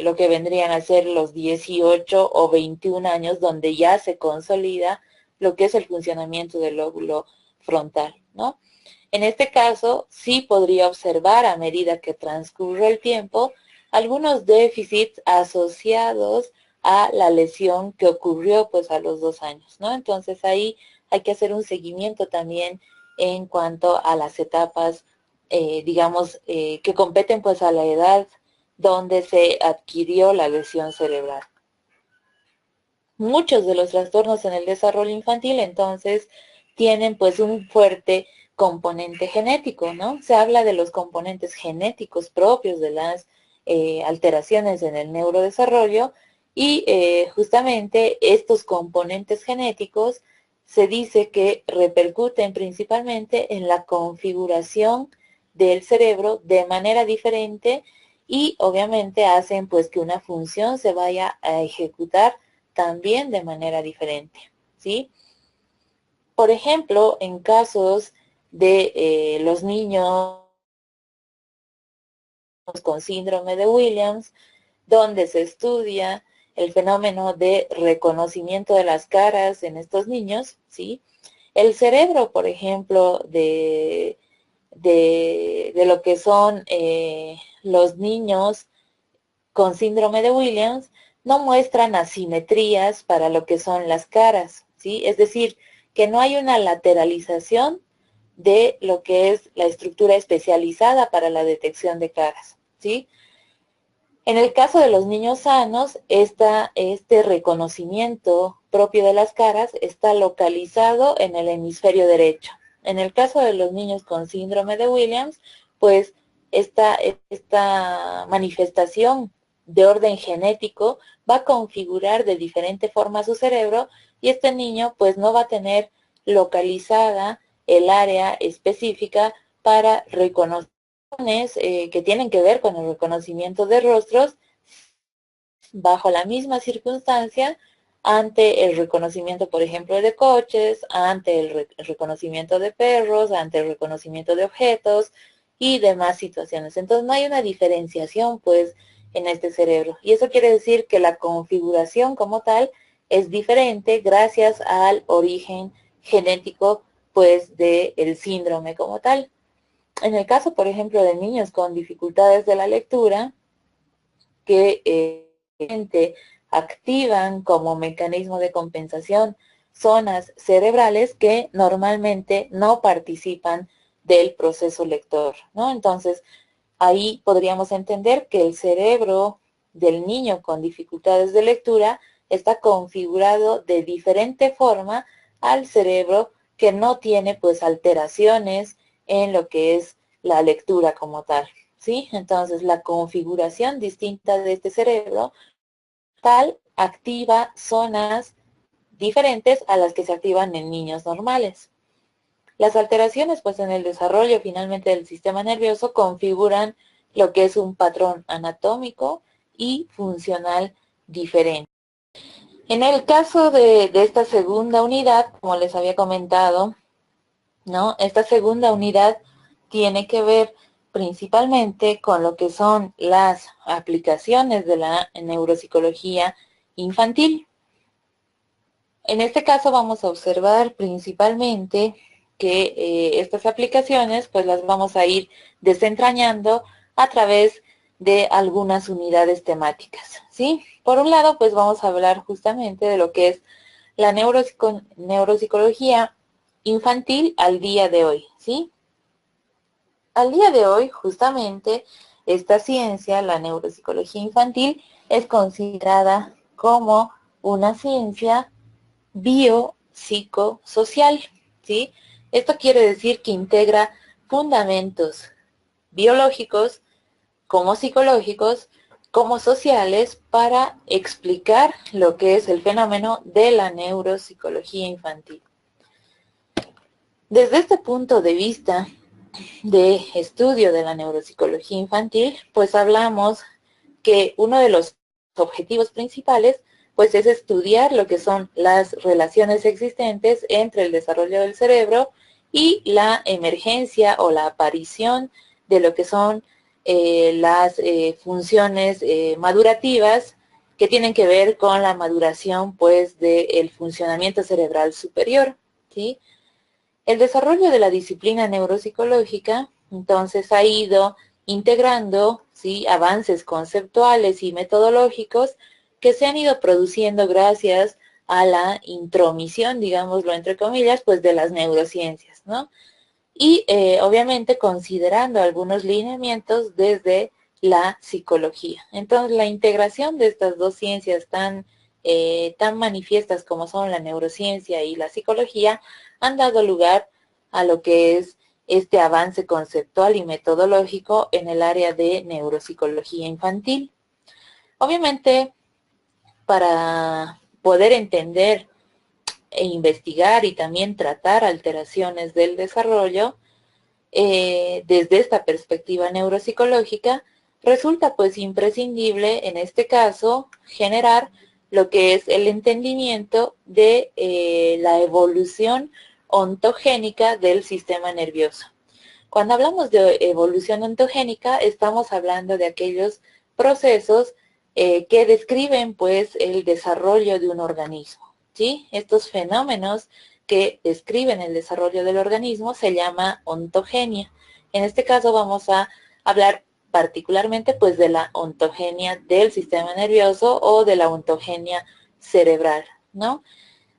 lo que vendrían a ser los 18 o 21 años, donde ya se consolida lo que es el funcionamiento del lóbulo frontal, ¿no? En este caso, sí podría observar a medida que transcurre el tiempo algunos déficits asociados a la lesión que ocurrió pues a los 2 años, ¿no? Entonces ahí hay que hacer un seguimiento también en cuanto a las etapas, digamos, que competen pues a la edad donde se adquirió la lesión cerebral. Muchos de los trastornos en el desarrollo infantil entonces tienen pues un fuerte componente genético, ¿no? Se habla de los componentes genéticos propios de las alteraciones en el neurodesarrollo y justamente estos componentes genéticos se dice que repercuten principalmente en la configuración del cerebro de manera diferente y obviamente hacen pues que una función se vaya a ejecutar también de manera diferente, ¿sí? Por ejemplo, en casos de los niños con síndrome de Williams, donde se estudia el fenómeno de reconocimiento de las caras en estos niños, ¿sí? El cerebro, por ejemplo, de lo que son los niños con síndrome de Williams, no muestran asimetrías para lo que son las caras, ¿sí? Es decir, que no hay una lateralización de lo que es la estructura especializada para la detección de caras, ¿sí? En el caso de los niños sanos, este reconocimiento propio de las caras está localizado en el hemisferio derecho. En el caso de los niños con síndrome de Williams, pues esta manifestación de orden genético va a configurar de diferente forma su cerebro y este niño pues no va a tener localizada el área específica para reconocer que tienen que ver con el reconocimiento de rostros bajo la misma circunstancia ante el reconocimiento, por ejemplo, de coches, ante el reconocimiento de perros, ante el reconocimiento de objetos y demás situaciones. Entonces no hay una diferenciación pues en este cerebro y eso quiere decir que la configuración como tal es diferente gracias al origen genético pues del síndrome como tal. En el caso, por ejemplo, de niños con dificultades de la lectura, que activan como mecanismo de compensación zonas cerebrales que normalmente no participan del proceso lector, ¿no? Entonces, ahí podríamos entender que el cerebro del niño con dificultades de lectura está configurado de diferente forma al cerebro que no tiene pues alteraciones en lo que es la lectura como tal, ¿sí? Entonces, la configuración distinta de este cerebro tal activa zonas diferentes a las que se activan en niños normales. Las alteraciones, pues, en el desarrollo finalmente del sistema nervioso configuran lo que es un patrón anatómico y funcional diferente. En el caso de esta segunda unidad, como les había comentado, ¿no? Esta segunda unidad tiene que ver principalmente con lo que son las aplicaciones de la neuropsicología infantil. En este caso vamos a observar principalmente que estas aplicaciones pues las vamos a ir desentrañando a través de algunas unidades temáticas, ¿sí? Por un lado, pues vamos a hablar justamente de lo que es la neuropsicología infantil al día de hoy, ¿sí? Al día de hoy, justamente, esta ciencia, la neuropsicología infantil, es considerada como una ciencia biopsicosocial, ¿sí? Esto quiere decir que integra fundamentos biológicos, como psicológicos, como sociales, para explicar lo que es el fenómeno de la neuropsicología infantil. Desde este punto de vista de estudio de la neuropsicología infantil, pues hablamos que uno de los objetivos principales pues es estudiar lo que son las relaciones existentes entre el desarrollo del cerebro y la emergencia o la aparición de lo que son las funciones madurativas que tienen que ver con la maduración pues del funcionamiento cerebral superior, ¿sí? El desarrollo de la disciplina neuropsicológica, entonces, ha ido integrando, ¿sí?, avances conceptuales y metodológicos que se han ido produciendo gracias a la intromisión, digámoslo entre comillas, pues de las neurociencias, ¿no? Y obviamente considerando algunos lineamientos desde la psicología. Entonces, la integración de estas dos ciencias tan manifiestas como son la neurociencia y la psicología han dado lugar a lo que es este avance conceptual y metodológico en el área de neuropsicología infantil. Obviamente, para poder entender e investigar y también tratar alteraciones del desarrollo, desde esta perspectiva neuropsicológica, resulta pues imprescindible en este caso generar lo que es el entendimiento de la evolución ontogénica del sistema nervioso. Cuando hablamos de evolución ontogénica, estamos hablando de aquellos procesos que describen pues el desarrollo de un organismo, ¿sí? Estos fenómenos que describen el desarrollo del organismo se llama ontogenia. En este caso vamos a hablar particularmente pues de la ontogenia del sistema nervioso o de la ontogenia cerebral, ¿no?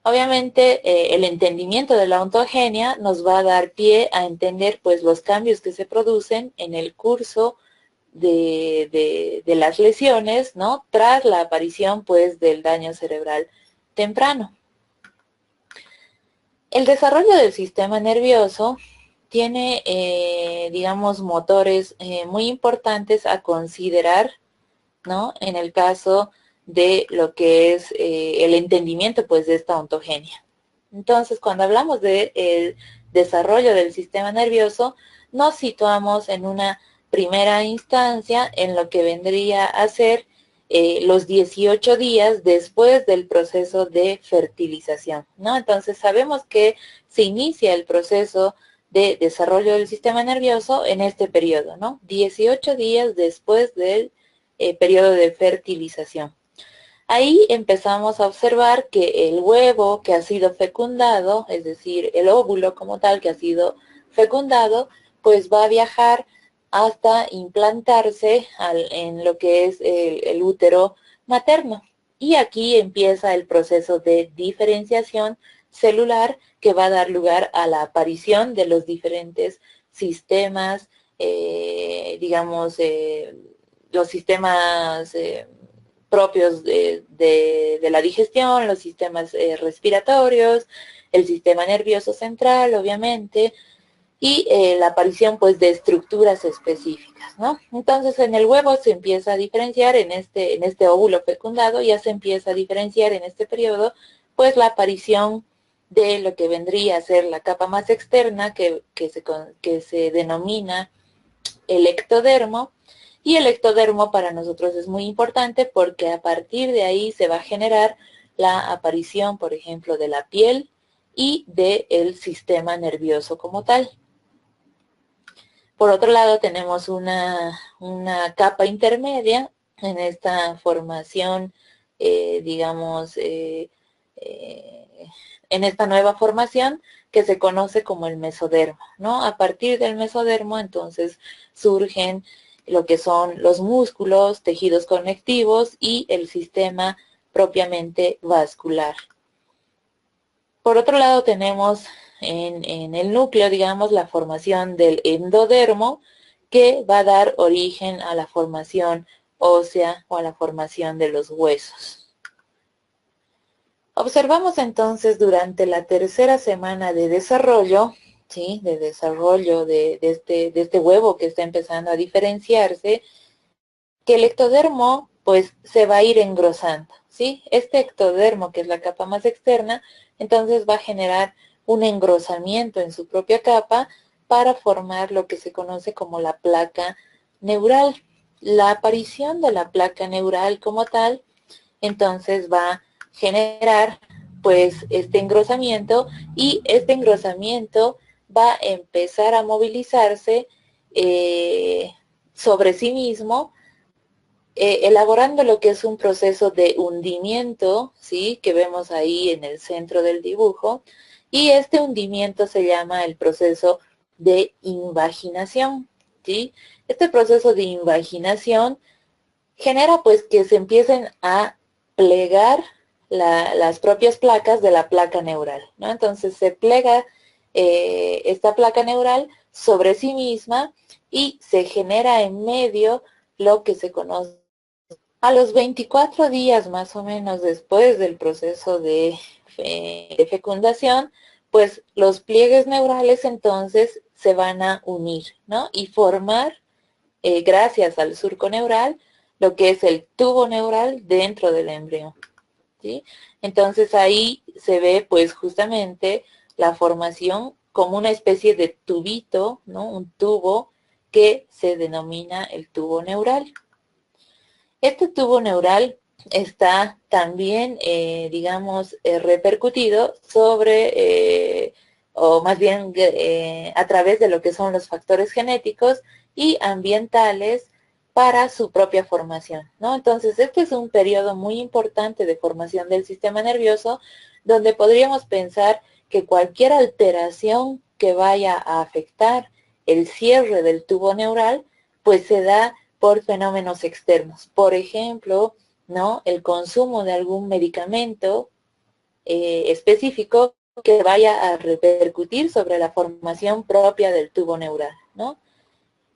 Obviamente, el entendimiento de la ontogenia nos va a dar pie a entender pues los cambios que se producen en el curso de las lesiones, ¿no?, tras la aparición pues del daño cerebral temprano. El desarrollo del sistema nervioso tiene, digamos, motores muy importantes a considerar, ¿no?, en el caso de lo que es el entendimiento pues de esta ontogenia. Entonces, cuando hablamos del desarrollo del sistema nervioso, nos situamos en una primera instancia en lo que vendría a ser los 18 días después del proceso de fertilización, ¿no? Entonces, sabemos que se inicia el proceso de desarrollo del sistema nervioso en este periodo, ¿no? 18 días después del periodo de fertilización. Ahí empezamos a observar que el huevo que ha sido fecundado, es decir, el óvulo como tal que ha sido fecundado, pues va a viajar hasta implantarse en lo que es el útero materno. Y aquí empieza el proceso de diferenciación celular que va a dar lugar a la aparición de los diferentes sistemas, digamos, los sistemas propios de la digestión, los sistemas respiratorios, el sistema nervioso central, obviamente, y la aparición pues de estructuras específicas, ¿no? Entonces en el huevo se empieza a diferenciar, en este óvulo fecundado ya se empieza a diferenciar en este periodo pues la aparición de lo que vendría a ser la capa más externa que se denomina el ectodermo, y el ectodermo para nosotros es muy importante porque a partir de ahí se va a generar la aparición, por ejemplo, de la piel y del sistema nervioso como tal. Por otro lado, tenemos una capa intermedia en esta formación, digamos, en esta nueva formación que se conoce como el mesodermo, ¿no? A partir del mesodermo, entonces, surgen lo que son los músculos, tejidos conectivos y el sistema propiamente vascular. Por otro lado, tenemos en el núcleo, digamos, la formación del endodermo, que va a dar origen a la formación ósea o a la formación de los huesos. Observamos entonces durante la tercera semana de desarrollo, ¿sí? De desarrollo de este huevo que está empezando a diferenciarse, que el ectodermo pues se va a ir engrosando, ¿sí? Este ectodermo, que es la capa más externa, entonces va a generar un engrosamiento en su propia capa para formar lo que se conoce como la placa neural. La aparición de la placa neural como tal, entonces va a generar pues este engrosamiento, y este engrosamiento va a empezar a movilizarse sobre sí mismo, elaborando lo que es un proceso de hundimiento, ¿sí? Que vemos ahí en el centro del dibujo, y este hundimiento se llama el proceso de invaginación, ¿sí? Este proceso de invaginación genera pues que se empiecen a plegar las propias placas de la placa neural, ¿no? Entonces se plega esta placa neural sobre sí misma y se genera en medio lo que se conoce. A los 24 días más o menos después del proceso de fecundación, pues los pliegues neurales entonces se van a unir, ¿no? Y formar, gracias al surco neural, lo que es el tubo neural dentro del embrión, ¿sí? Entonces ahí se ve pues justamente la formación como una especie de tubito, ¿no? Un tubo que se denomina el tubo neural. Este tubo neural está también, digamos, repercutido sobre, o más bien a través de lo que son los factores genéticos y ambientales para su propia formación, ¿no? Entonces, este es un periodo muy importante de formación del sistema nervioso, donde podríamos pensar que cualquier alteración que vaya a afectar el cierre del tubo neural, pues se da por fenómenos externos. Por ejemplo, ¿no? El consumo de algún medicamento específico que vaya a repercutir sobre la formación propia del tubo neural, ¿no?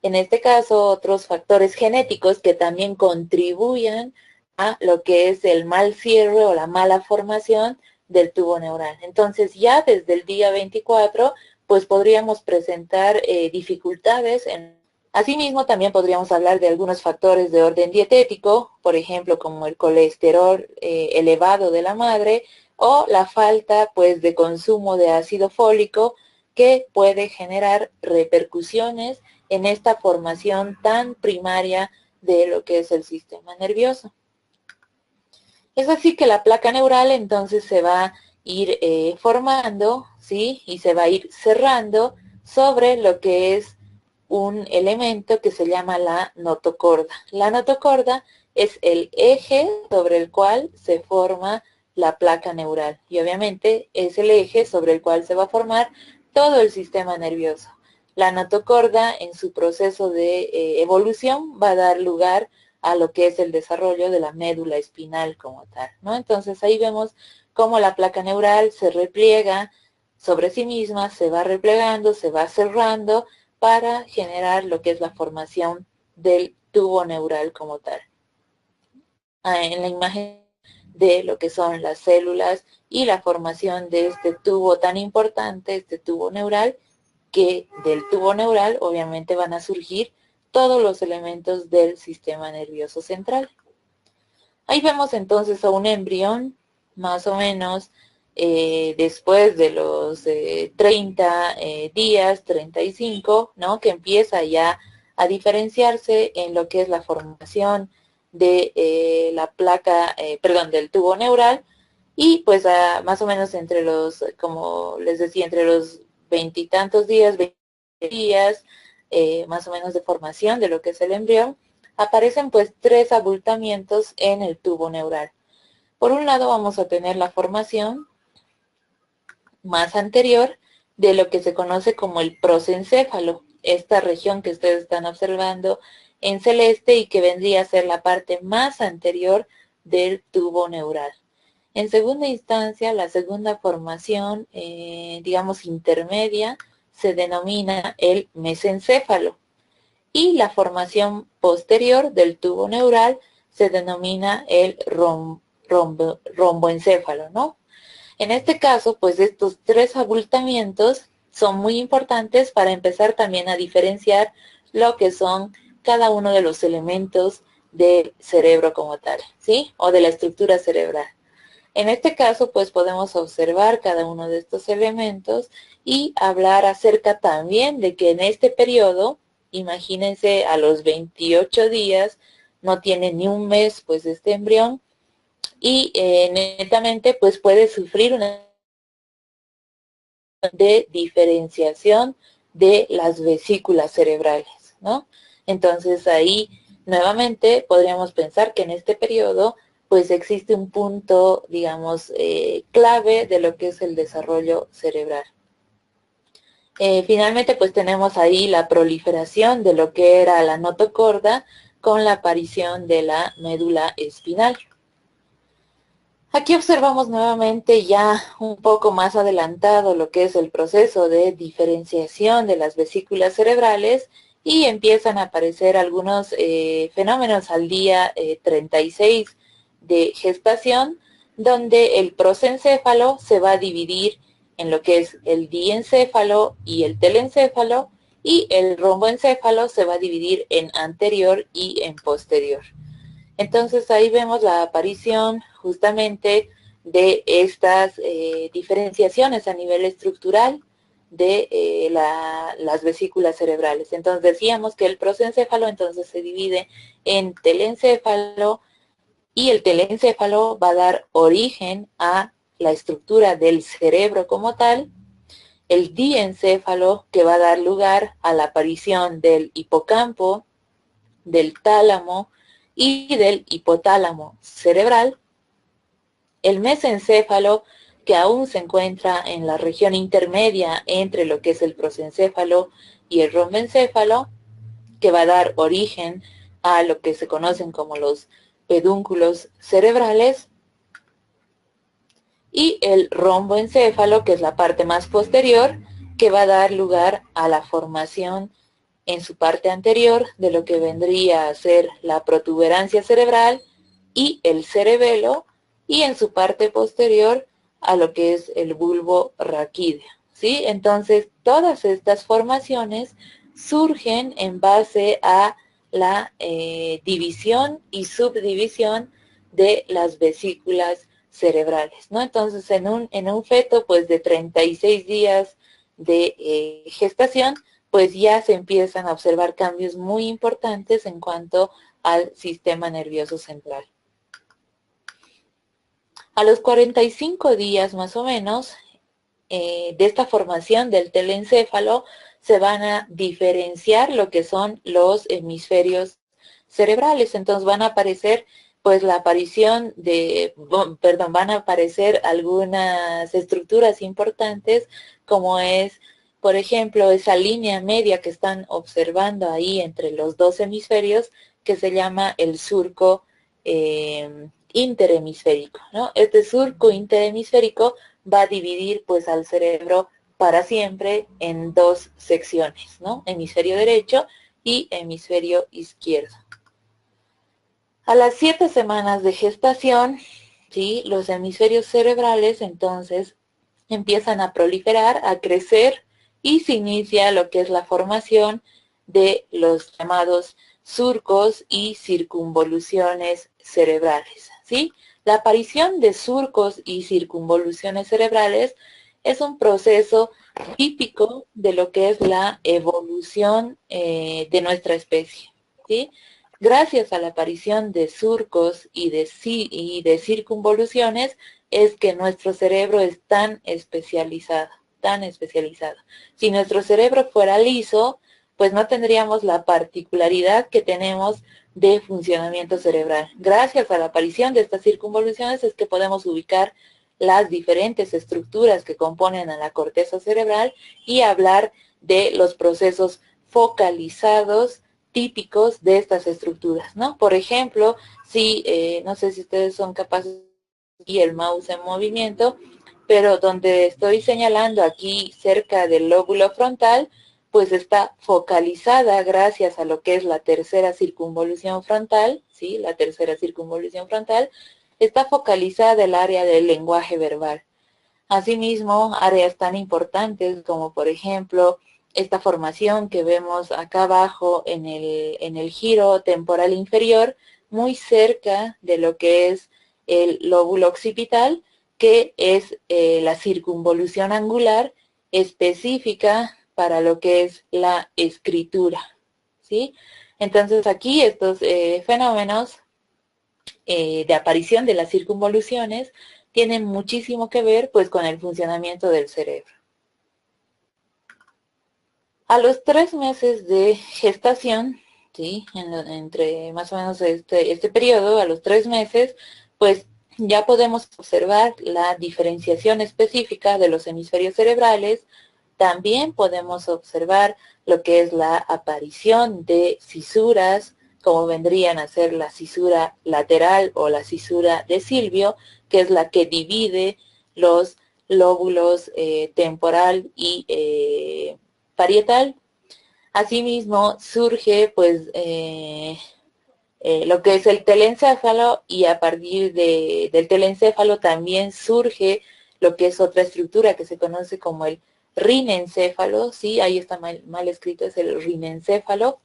En este caso, otros factores genéticos que también contribuyan a lo que es el mal cierre o la mala formación del tubo neural. Entonces, ya desde el día 24, pues podríamos presentar dificultades en... Asimismo, también podríamos hablar de algunos factores de orden dietético, por ejemplo, como el colesterol elevado de la madre, o la falta, pues, de consumo de ácido fólico, que puede generar repercusiones en esta formación tan primaria de lo que es el sistema nervioso. Es así que la placa neural entonces se va a ir formando, ¿sí? Y se va a ir cerrando sobre lo que es un elemento que se llama la notocorda. La notocorda es el eje sobre el cual se forma la placa neural, y obviamente es el eje sobre el cual se va a formar todo el sistema nervioso. La notocorda, en su proceso de evolución, va a dar lugar a lo que es el desarrollo de la médula espinal como tal, ¿no? Entonces ahí vemos cómo la placa neural se repliega sobre sí misma, se va replegando, se va cerrando para generar lo que es la formación del tubo neural como tal. En la imagen de lo que son las células y la formación de este tubo tan importante, este tubo neural, que del tubo neural obviamente van a surgir todos los elementos del sistema nervioso central. Ahí vemos entonces a un embrión, más o menos, después de los 30 días, 35, ¿no? Que empieza ya a diferenciarse en lo que es la formación de la placa, del tubo neural, y pues más o menos entre los, como les decía, entre los veintitantos días, 20 días, más o menos de formación de lo que es el embrión, aparecen pues tres abultamientos en el tubo neural. Por un lado vamos a tener la formación más anterior de lo que se conoce como el prosencéfalo, esta región que ustedes están observando en celeste y que vendría a ser la parte más anterior del tubo neural. En segunda instancia, la segunda formación, digamos intermedia, se denomina el mesencéfalo. Y la formación posterior del tubo neural se denomina el romboencéfalo, ¿no? En este caso, pues estos tres abultamientos son muy importantes para empezar también a diferenciar lo que son cada uno de los elementos del cerebro como tal, ¿sí? O de la estructura cerebral. En este caso, pues podemos observar cada uno de estos elementos y hablar acerca también de que en este periodo, imagínense a los 28 días, no tiene ni un mes pues este embrión y netamente pues puede sufrir una de diferenciación de las vesículas cerebrales, ¿no? Entonces ahí nuevamente podríamos pensar que en este periodo pues existe un punto, digamos, clave de lo que es el desarrollo cerebral. Finalmente pues tenemos ahí la proliferación de lo que era la notocorda con la aparición de la médula espinal. Aquí observamos nuevamente ya un poco más adelantado lo que es el proceso de diferenciación de las vesículas cerebrales y empiezan a aparecer algunos fenómenos al día 36 de gestación, donde el prosencéfalo se va a dividir en lo que es el diencéfalo y el telencéfalo, y el romboencéfalo se va a dividir en anterior y en posterior. Entonces ahí vemos la aparición justamente de estas diferenciaciones a nivel estructural de las vesículas cerebrales. Entonces decíamos que el prosencéfalo entonces se divide en telencéfalo, y el telencéfalo va a dar origen a la estructura del cerebro como tal, el diencéfalo que va a dar lugar a la aparición del hipocampo, del tálamo y del hipotálamo cerebral, el mesencéfalo que aún se encuentra en la región intermedia entre lo que es el prosencéfalo y el romboencéfalo, que va a dar origen a lo que se conocen como los pedúnculos cerebrales, y el romboencéfalo, que es la parte más posterior, que va a dar lugar a la formación en su parte anterior de lo que vendría a ser la protuberancia cerebral y el cerebelo, y en su parte posterior a lo que es el bulbo raquídeo, ¿sí? Entonces, todas estas formaciones surgen en base a la división y subdivisión de las vesículas cerebrales, ¿no? Entonces, en un feto, pues, de 36 días de gestación, pues ya se empiezan a observar cambios muy importantes en cuanto al sistema nervioso central. A los 45 días más o menos de esta formación del telencéfalo se van a diferenciar lo que son los hemisferios cerebrales. Entonces van a aparecer pues la aparición de, van a aparecer algunas estructuras importantes como es, por ejemplo, esa línea media que están observando ahí entre los dos hemisferios que se llama el surco interhemisférico, ¿no? Este surco interhemisférico va a dividir pues al cerebro para siempre en dos secciones, ¿no? Hemisferio derecho y hemisferio izquierdo. A las 7 semanas de gestación, ¿sí? Los hemisferios cerebrales entonces empiezan a proliferar, a crecer y se inicia lo que es la formación de los llamados surcos y circunvoluciones cerebrales, ¿sí? La aparición de surcos y circunvoluciones cerebrales es un proceso típico de lo que es la evolución de nuestra especie, ¿sí? Gracias a la aparición de surcos y de circunvoluciones es que nuestro cerebro es tan especializado, tan especializado. Si nuestro cerebro fuera liso, pues no tendríamos la particularidad que tenemos de funcionamiento cerebral. Gracias a la aparición de estas circunvoluciones es que podemos ubicar las diferentes estructuras que componen a la corteza cerebral y hablar de los procesos focalizados típicos de estas estructuras, ¿no? Por ejemplo, si, no sé si ustedes son capaces y el mouse en movimiento, pero donde estoy señalando aquí cerca del lóbulo frontal, pues está focalizada gracias a lo que es la tercera circunvolución frontal, ¿sí? La tercera circunvolución frontal, está focalizada el área del lenguaje verbal. Asimismo, áreas tan importantes como, por ejemplo, esta formación que vemos acá abajo en el giro temporal inferior, muy cerca de lo que es el lóbulo occipital, que es la circunvolución angular específica para lo que es la escritura, ¿sí? Entonces aquí estos fenómenos de aparición de las circunvoluciones tienen muchísimo que ver pues con el funcionamiento del cerebro. A los 3 meses de gestación, ¿sí? Entre más o menos este periodo, a los 3 meses, pues ya podemos observar la diferenciación específica de los hemisferios cerebrales. También podemos observar lo que es la aparición de cisuras, como vendrían a ser la cisura lateral o la cisura de Silvio, que es la que divide los lóbulos temporal y parietal. Asimismo, surge pues lo que es el telencéfalo y a partir del telencéfalo también surge lo que es otra estructura que se conoce como el rinencéfalo, sí, ahí está mal escrito, es el rinencéfalo,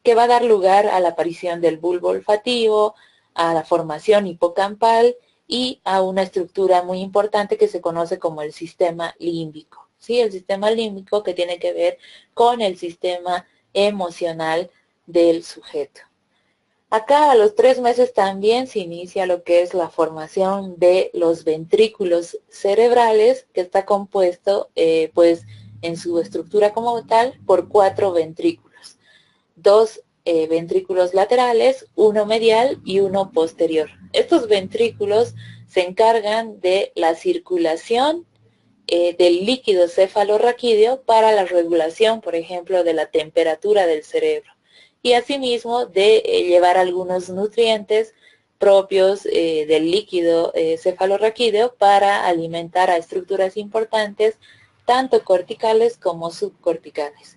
que va a dar lugar a la aparición del bulbo olfativo, a la formación hipocampal y a una estructura muy importante que se conoce como el sistema límbico, ¿sí? El sistema límbico que tiene que ver con el sistema emocional del sujeto. Acá a los 3 meses también se inicia lo que es la formación de los ventrículos cerebrales, que está compuesto pues en su estructura como tal por 4 ventrículos. 2 ventrículos laterales, uno medial y uno posterior. Estos ventrículos se encargan de la circulación del líquido cefalorraquídeo para la regulación, por ejemplo, de la temperatura del cerebro y asimismo de llevar algunos nutrientes propios del líquido cefalorraquídeo para alimentar a estructuras importantes, tanto corticales como subcorticales.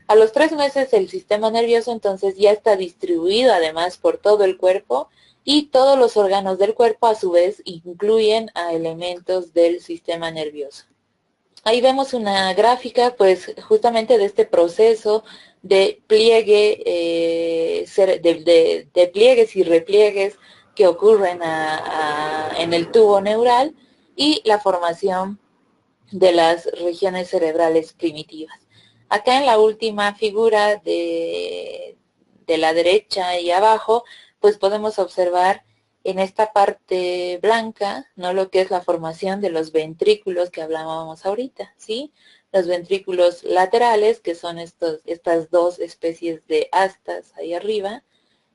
A los 3 meses el sistema nervioso entonces ya está distribuido además por todo el cuerpo y todos los órganos del cuerpo a su vez incluyen a elementos del sistema nervioso. Ahí vemos una gráfica pues justamente de este proceso de pliegue, de pliegues y repliegues que ocurren en el tubo neural y la formación de las regiones cerebrales primitivas. Acá en la última figura de la derecha y abajo, pues podemos observar en esta parte blanca, ¿no? Lo que es la formación de los ventrículos que hablábamos ahorita, ¿sí? Los ventrículos laterales, que son estas dos especies de astas ahí arriba,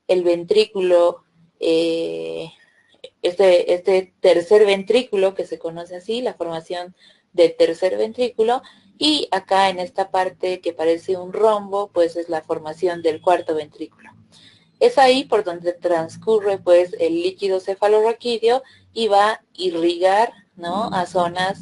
el ventrículo, este tercer ventrículo que se conoce así, la formación del tercer ventrículo, y acá en esta parte que parece un rombo, pues es la formación del cuarto ventrículo. Es ahí por donde transcurre pues el líquido cefalorraquídeo y va a irrigar, ¿no? A zonas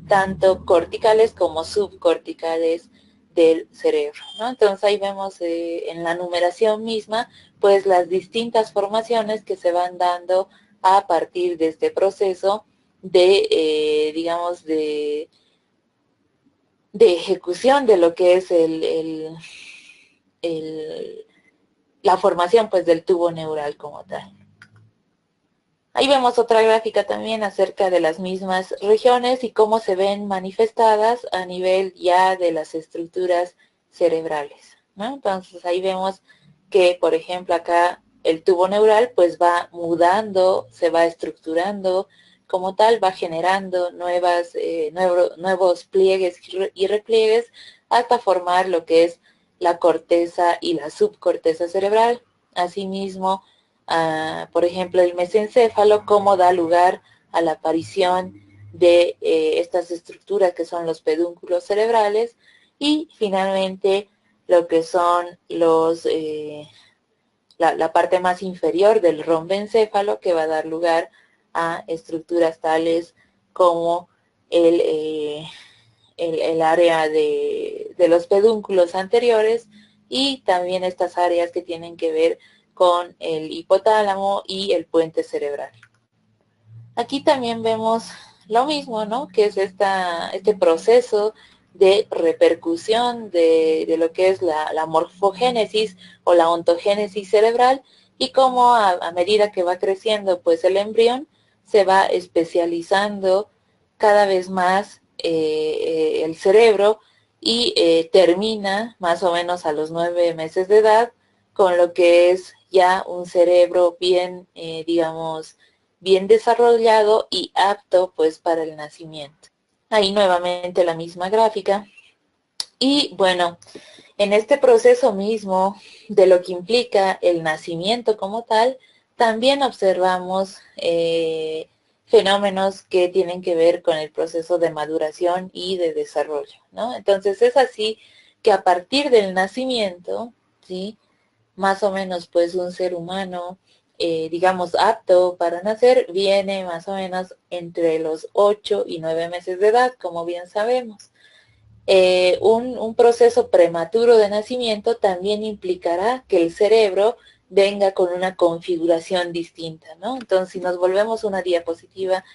tanto corticales como subcorticales del cerebro, ¿no? Entonces ahí vemos en la numeración misma pues las distintas formaciones que se van dando a partir de este proceso de, digamos, de de ejecución de lo que es la formación pues del tubo neural como tal. Ahí vemos otra gráfica también acerca de las mismas regiones y cómo se ven manifestadas a nivel ya de las estructuras cerebrales, ¿no? Entonces ahí vemos que, por ejemplo, acá el tubo neural pues va mudando, se va estructurando, como tal va generando nuevos pliegues y repliegues hasta formar lo que es la corteza y la subcorteza cerebral. Asimismo, por ejemplo, el mesencéfalo, cómo da lugar a la aparición de estas estructuras que son los pedúnculos cerebrales, y finalmente lo que son la parte más inferior del rombencéfalo, que va a dar lugar a estructuras tales como el área de los pedúnculos anteriores, y también estas áreas que tienen que ver con el hipotálamo y el puente cerebral. Aquí también vemos lo mismo, ¿no? Que es este proceso de repercusión de lo que es la morfogénesis o la ontogénesis cerebral, y cómo a medida que va creciendo pues el embrión se va especializando cada vez más el cerebro, y termina más o menos a los 9 meses de edad con lo que es ya un cerebro bien, digamos, bien desarrollado y apto pues para el nacimiento. Ahí nuevamente la misma gráfica. Y bueno, en este proceso mismo de lo que implica el nacimiento como tal, también observamos fenómenos que tienen que ver con el proceso de maduración y de desarrollo, ¿no? Entonces es así que a partir del nacimiento, ¿sí? Más o menos pues un ser humano, digamos, apto para nacer, viene más o menos entre los 8 y 9 meses de edad, como bien sabemos. Un proceso prematuro de nacimiento también implicará que el cerebro venga con una configuración distinta, ¿no? Entonces, si nos volvemos una diapositiva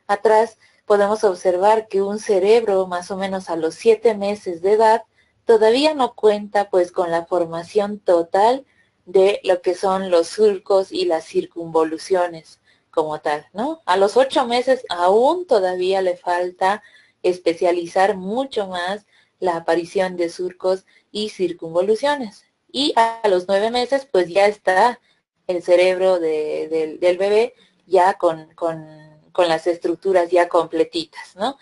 atrás, podemos observar que un cerebro más o menos a los 7 meses de edad todavía no cuenta pues con la formación total de lo que son los surcos y las circunvoluciones como tal, ¿no? A los 8 meses aún todavía le falta especializar mucho más la aparición de surcos y circunvoluciones. Y a los 9 meses pues ya está el cerebro del bebé ya con las estructuras ya completitas, ¿no?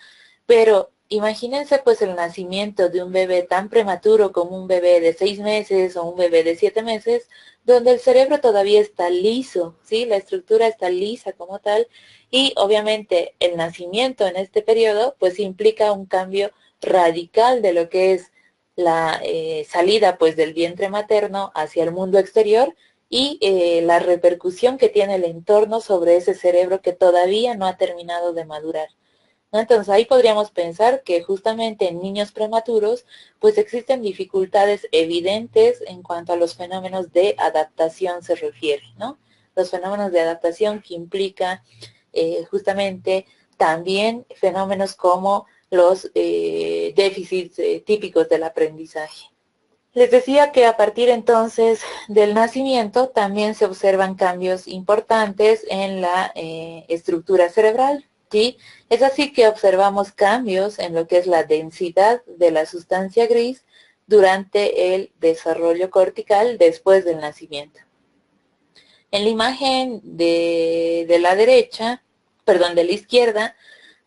Pero imagínense pues el nacimiento de un bebé tan prematuro como un bebé de 6 meses o un bebé de 7 meses, donde el cerebro todavía está liso, ¿sí? La estructura está lisa como tal, y obviamente el nacimiento en este periodo pues implica un cambio radical de lo que es la salida pues del vientre materno hacia el mundo exterior, y la repercusión que tiene el entorno sobre ese cerebro que todavía no ha terminado de madurar, ¿no? Entonces ahí podríamos pensar que justamente en niños prematuros pues existen dificultades evidentes en cuanto a los fenómenos de adaptación se refiere, ¿no? Los fenómenos de adaptación que implican justamente también fenómenos como los déficits típicos del aprendizaje. Les decía que a partir entonces del nacimiento también se observan cambios importantes en la estructura cerebral, ¿sí? Es así que observamos cambios en lo que es la densidad de la sustancia gris durante el desarrollo cortical después del nacimiento. En la imagen de la derecha, perdón, de la izquierda,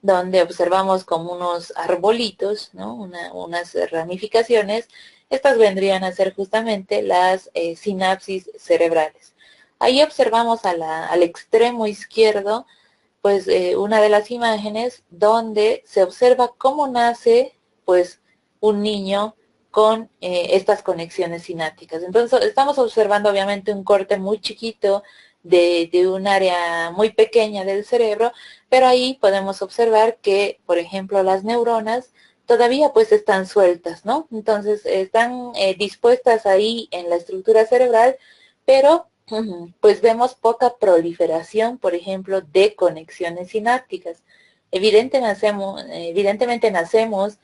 donde observamos como unos arbolitos, ¿no? Unas ramificaciones, estas vendrían a ser justamente las sinapsis cerebrales. Ahí observamos al extremo izquierdo, pues una de las imágenes donde se observa cómo nace, pues, un niño con estas conexiones sinápticas. Entonces, estamos observando obviamente un corte muy chiquito de un área muy pequeña del cerebro, pero ahí podemos observar que, por ejemplo, las neuronas todavía pues están sueltas, ¿no? Entonces, están dispuestas ahí en la estructura cerebral, pero pues vemos poca proliferación, por ejemplo, de conexiones sinápticas. Evidentemente nacemos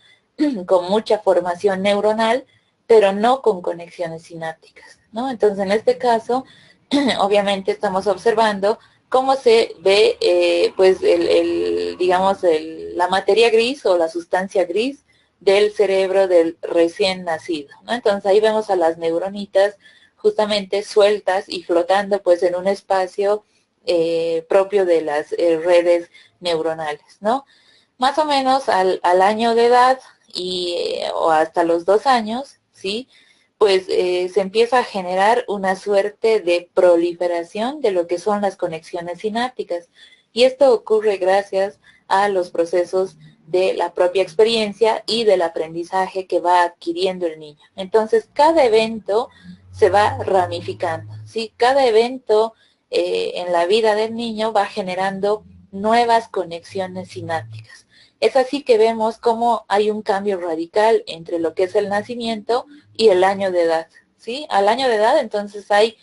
con mucha formación neuronal, pero no con conexiones sinápticas, ¿no? Entonces, en este caso, obviamente estamos observando cómo se ve, pues, digamos, la materia gris o la sustancia gris del cerebro del recién nacido, ¿no? Entonces, ahí vemos a las neuronitas justamente sueltas y flotando, pues, en un espacio propio de las redes neuronales, ¿no? Más o menos al año de edad o hasta los 2 años, ¿sí? Pues se empieza a generar una suerte de proliferación de lo que son las conexiones sinápticas. Y esto ocurre gracias a los procesos de la propia experiencia y del aprendizaje que va adquiriendo el niño. Entonces, cada evento se va ramificando, ¿sí? Cada evento en la vida del niño va generando nuevas conexiones sinápticas. Es así que vemos cómo hay un cambio radical entre lo que es el nacimiento y el año de edad, ¿sí? Al año de edad, entonces, hay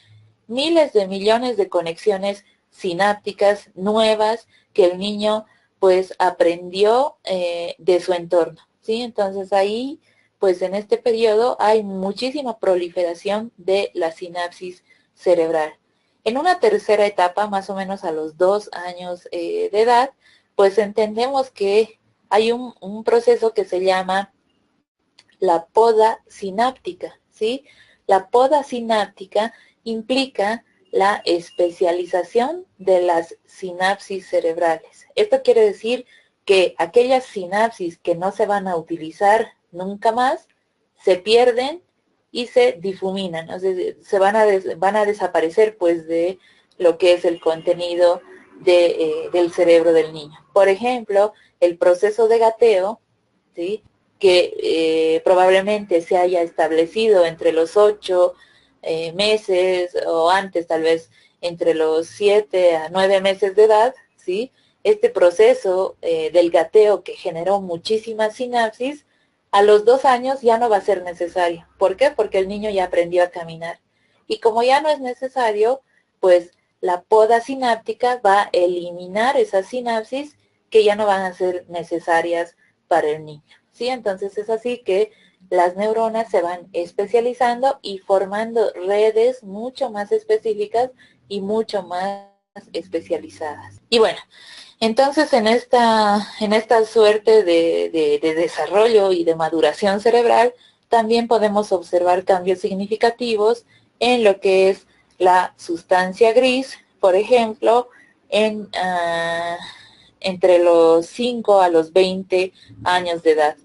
miles de millones de conexiones sinápticas nuevas que el niño, pues, aprendió de su entorno, ¿sí? Entonces, ahí, pues, en este periodo hay muchísima proliferación de la sinapsis cerebral. En una tercera etapa, más o menos a los 2 años de edad, pues entendemos que hay un proceso que se llama la poda sináptica, ¿sí? La poda sináptica implica la especialización de las sinapsis cerebrales. Esto quiere decir que aquellas sinapsis que no se van a utilizar nunca más, se pierden y se difuminan, o sea, van a desaparecer, pues, de lo que es el contenido del cerebro del niño. Por ejemplo, el proceso de gateo, ¿sí?, que probablemente se haya establecido entre los 8 meses o antes, tal vez entre los 7 a 9 meses de edad, ¿sí? Este proceso del gateo que generó muchísimas sinapsis, a los 2 años ya no va a ser necesario. ¿Por qué? Porque el niño ya aprendió a caminar. Y como ya no es necesario, pues la poda sináptica va a eliminar esas sinapsis que ya no van a ser necesarias para el niño, ¿sí? Entonces es así que las neuronas se van especializando y formando redes mucho más específicas y mucho más especializadas. Y bueno, entonces en esta suerte de desarrollo y de maduración cerebral, también podemos observar cambios significativos en lo que es la sustancia gris, por ejemplo, entre los 5 a los 20 años de edad.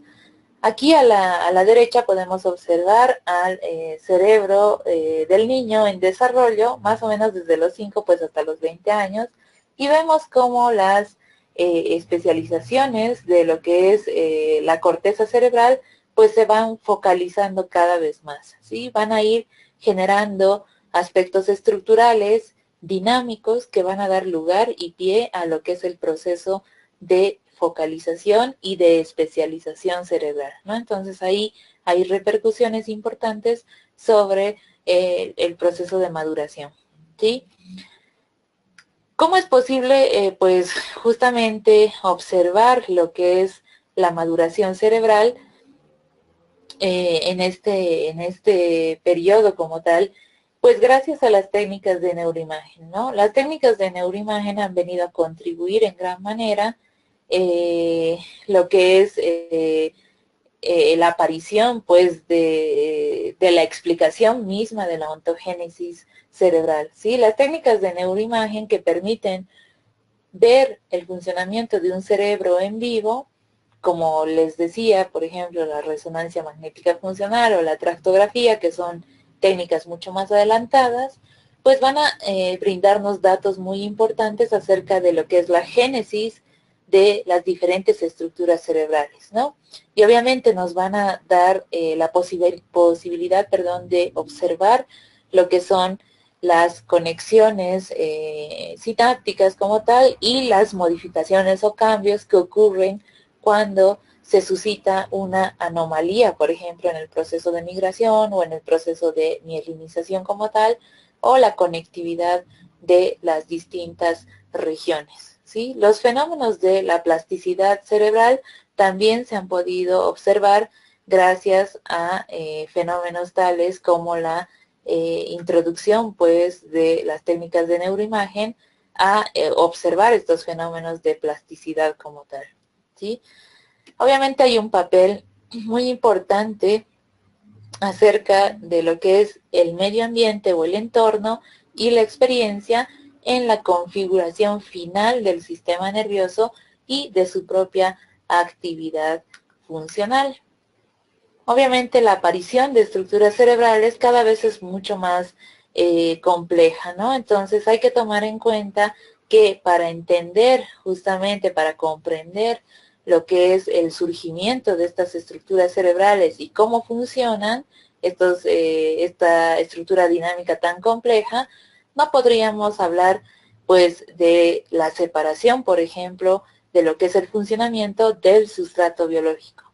Aquí a la derecha podemos observar al cerebro del niño en desarrollo, más o menos desde los 5 pues hasta los 20 años, y vemos cómo las especializaciones de lo que es la corteza cerebral pues se van focalizando cada vez más, ¿sí? Van a ir generando aspectos estructurales dinámicos que van a dar lugar y pie a lo que es el proceso de focalización y de especialización cerebral, ¿no? Entonces ahí hay repercusiones importantes sobre el proceso de maduración, ¿sí? ¿Cómo es posible, pues, justamente observar lo que es la maduración cerebral en este periodo como tal? Pues gracias a las técnicas de neuroimagen, ¿no? Las técnicas de neuroimagen han venido a contribuir en gran manera lo que es la aparición, pues, de la explicación misma de la ontogénesis cerebral, ¿sí? Las técnicas de neuroimagen que permiten ver el funcionamiento de un cerebro en vivo, como les decía, por ejemplo, la resonancia magnética funcional o la tractografía, que son técnicas mucho más adelantadas, pues van a brindarnos datos muy importantes acerca de lo que es la génesis de las diferentes estructuras cerebrales, ¿no? Y obviamente nos van a dar la posibilidad, de observar lo que son las conexiones sinápticas como tal y las modificaciones o cambios que ocurren cuando se suscita una anomalía, por ejemplo, en el proceso de migración o en el proceso de mielinización como tal, o la conectividad de las distintas regiones, ¿sí? Los fenómenos de la plasticidad cerebral también se han podido observar gracias a fenómenos tales como la introducción pues de las técnicas de neuroimagen a observar estos fenómenos de plasticidad como tal, ¿sí? Obviamente hay un papel muy importante acerca de lo que es el medio ambiente o el entorno y la experiencia en la configuración final del sistema nervioso y de su propia actividad funcional. Obviamente la aparición de estructuras cerebrales cada vez es mucho más compleja, ¿no? Entonces hay que tomar en cuenta que para entender, justamente para comprender lo que es el surgimiento de estas estructuras cerebrales y cómo funcionan esta estructura dinámica tan compleja, no podríamos hablar pues de la separación, por ejemplo, de lo que es el funcionamiento del sustrato biológico.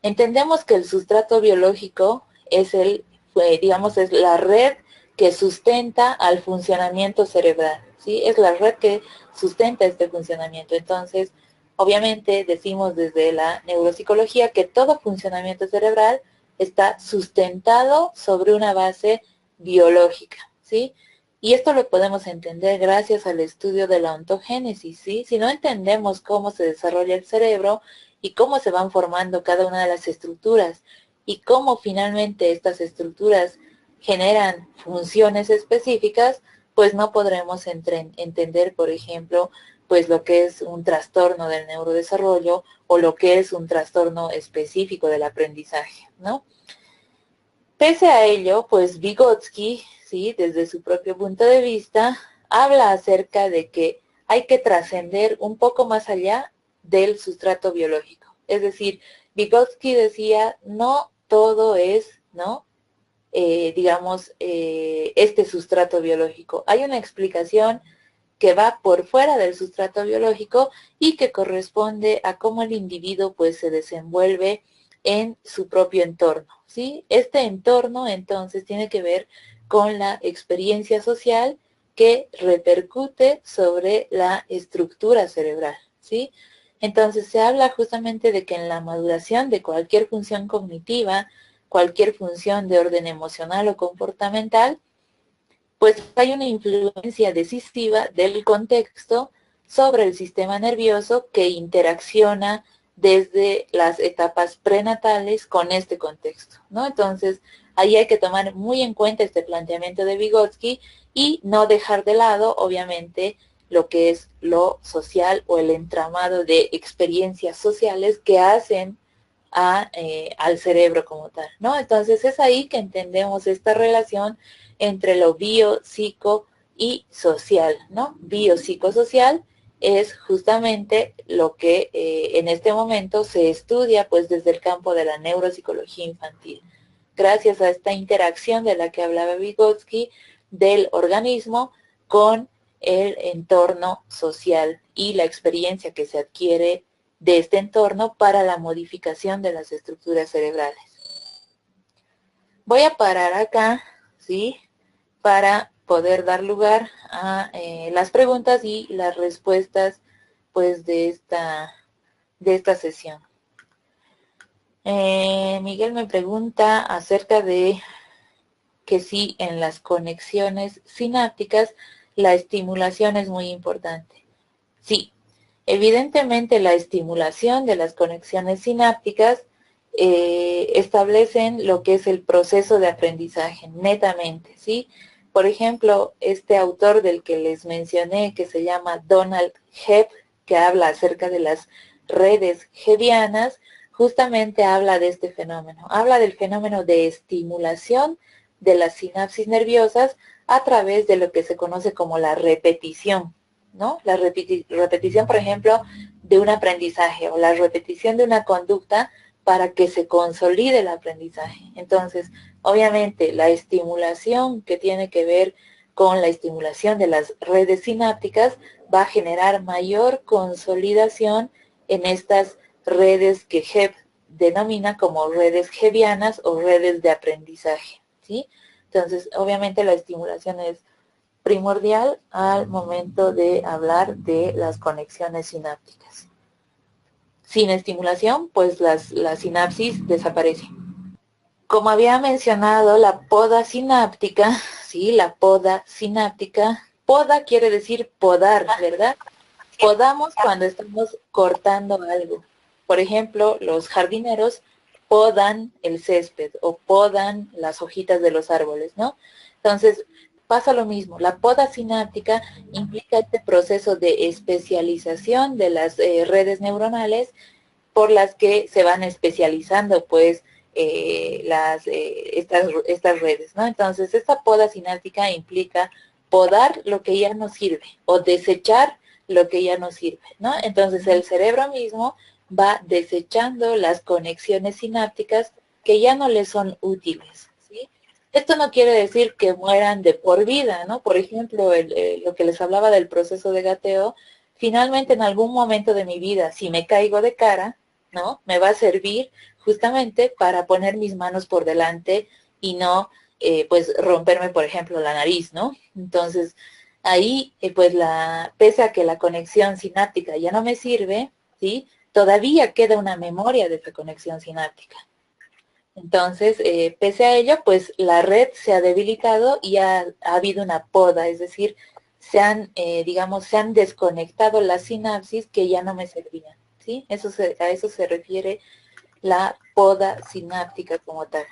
Entendemos que el sustrato biológico es digamos, es la red que sustenta al funcionamiento cerebral, ¿sí? Es la red que sustenta este funcionamiento. Entonces, obviamente decimos desde la neuropsicología que todo funcionamiento cerebral está sustentado sobre una base biológica, ¿sí? Y esto lo podemos entender gracias al estudio de la ontogénesis, ¿sí? Si no entendemos cómo se desarrolla el cerebro y cómo se van formando cada una de las estructuras y cómo finalmente estas estructuras generan funciones específicas, pues no podremos entender, por ejemplo, pues lo que es un trastorno del neurodesarrollo o lo que es un trastorno específico del aprendizaje, ¿no? Pese a ello, pues Vygotsky, ¿sí?, desde su propio punto de vista, habla acerca de que hay que trascender un poco más allá del sustrato biológico. Es decir, Vygotsky decía, no todo es, ¿no?, digamos, este sustrato biológico. Hay una explicación que va por fuera del sustrato biológico y que corresponde a cómo el individuo pues se desenvuelve en su propio entorno, ¿sí? Este entorno entonces tiene que ver con la experiencia social que repercute sobre la estructura cerebral, ¿sí? Entonces se habla justamente de que en la maduración de cualquier función cognitiva, cualquier función de orden emocional o comportamental, pues hay una influencia decisiva del contexto sobre el sistema nervioso que interacciona desde las etapas prenatales con este contexto, ¿no? Entonces, ahí hay que tomar muy en cuenta este planteamiento de Vygotsky y no dejar de lado, obviamente, lo que es lo social o el entramado de experiencias sociales que hacen al cerebro como tal, ¿no? Entonces, es ahí que entendemos esta relación entre lo bio, psico y social, ¿no? Biopsicosocial es justamente lo que en este momento se estudia pues desde el campo de la neuropsicología infantil. Gracias a esta interacción de la que hablaba Vygotsky del organismo con el entorno social y la experiencia que se adquiere de este entorno para la modificación de las estructuras cerebrales. Voy a parar acá, ¿sí?, para poder dar lugar a las preguntas y las respuestas pues de esta sesión. Miguel me pregunta acerca de que si en las conexiones sinápticas la estimulación es muy importante. Sí, evidentemente la estimulación de las conexiones sinápticas establecen lo que es el proceso de aprendizaje, netamente, ¿sí? Por ejemplo, este autor del que les mencioné, que se llama Donald Hebb, que habla acerca de las redes hebbianas, justamente habla de este fenómeno. Habla del fenómeno de estimulación de las sinapsis nerviosas a través de lo que se conoce como la repetición, ¿no? La repetición, por ejemplo, de un aprendizaje o la repetición de una conducta para que se consolide el aprendizaje. Entonces, obviamente, la estimulación que tiene que ver con la estimulación de las redes sinápticas va a generar mayor consolidación en estas redes que Hebb denomina como redes hebbianas o redes de aprendizaje, ¿sí? Entonces, obviamente, la estimulación es primordial al momento de hablar de las conexiones sinápticas. Sin estimulación, pues la sinapsis desaparece. Como había mencionado, la poda sináptica, sí, la poda sináptica, poda quiere decir podar, ¿verdad? Podamos cuando estamos cortando algo. Por ejemplo, los jardineros podan el césped o podan las hojitas de los árboles, ¿no? Entonces, pasa lo mismo. La poda sináptica implica este proceso de especialización de las redes neuronales por las que se van especializando, pues, estas redes, ¿no? Entonces, esta poda sináptica implica podar lo que ya no sirve o desechar lo que ya no sirve, ¿no? Entonces, el cerebro mismo va desechando las conexiones sinápticas que ya no le son útiles, ¿sí? Esto no quiere decir que mueran de por vida, ¿no? Por ejemplo, lo que les hablaba del proceso de gateo, finalmente en algún momento de mi vida, si me caigo de cara, ¿no? Me va a servir justamente para poner mis manos por delante y no, pues, romperme, por ejemplo, la nariz, ¿no? Entonces, ahí, pues, pese a que la conexión sináptica ya no me sirve, ¿sí? Todavía queda una memoria de esa conexión sináptica. Entonces, pese a ello, pues, la red se ha debilitado y ha habido una poda, es decir, digamos, se han desconectado las sinapsis que ya no me servían, ¿sí? A eso se refiere la poda sináptica como tal.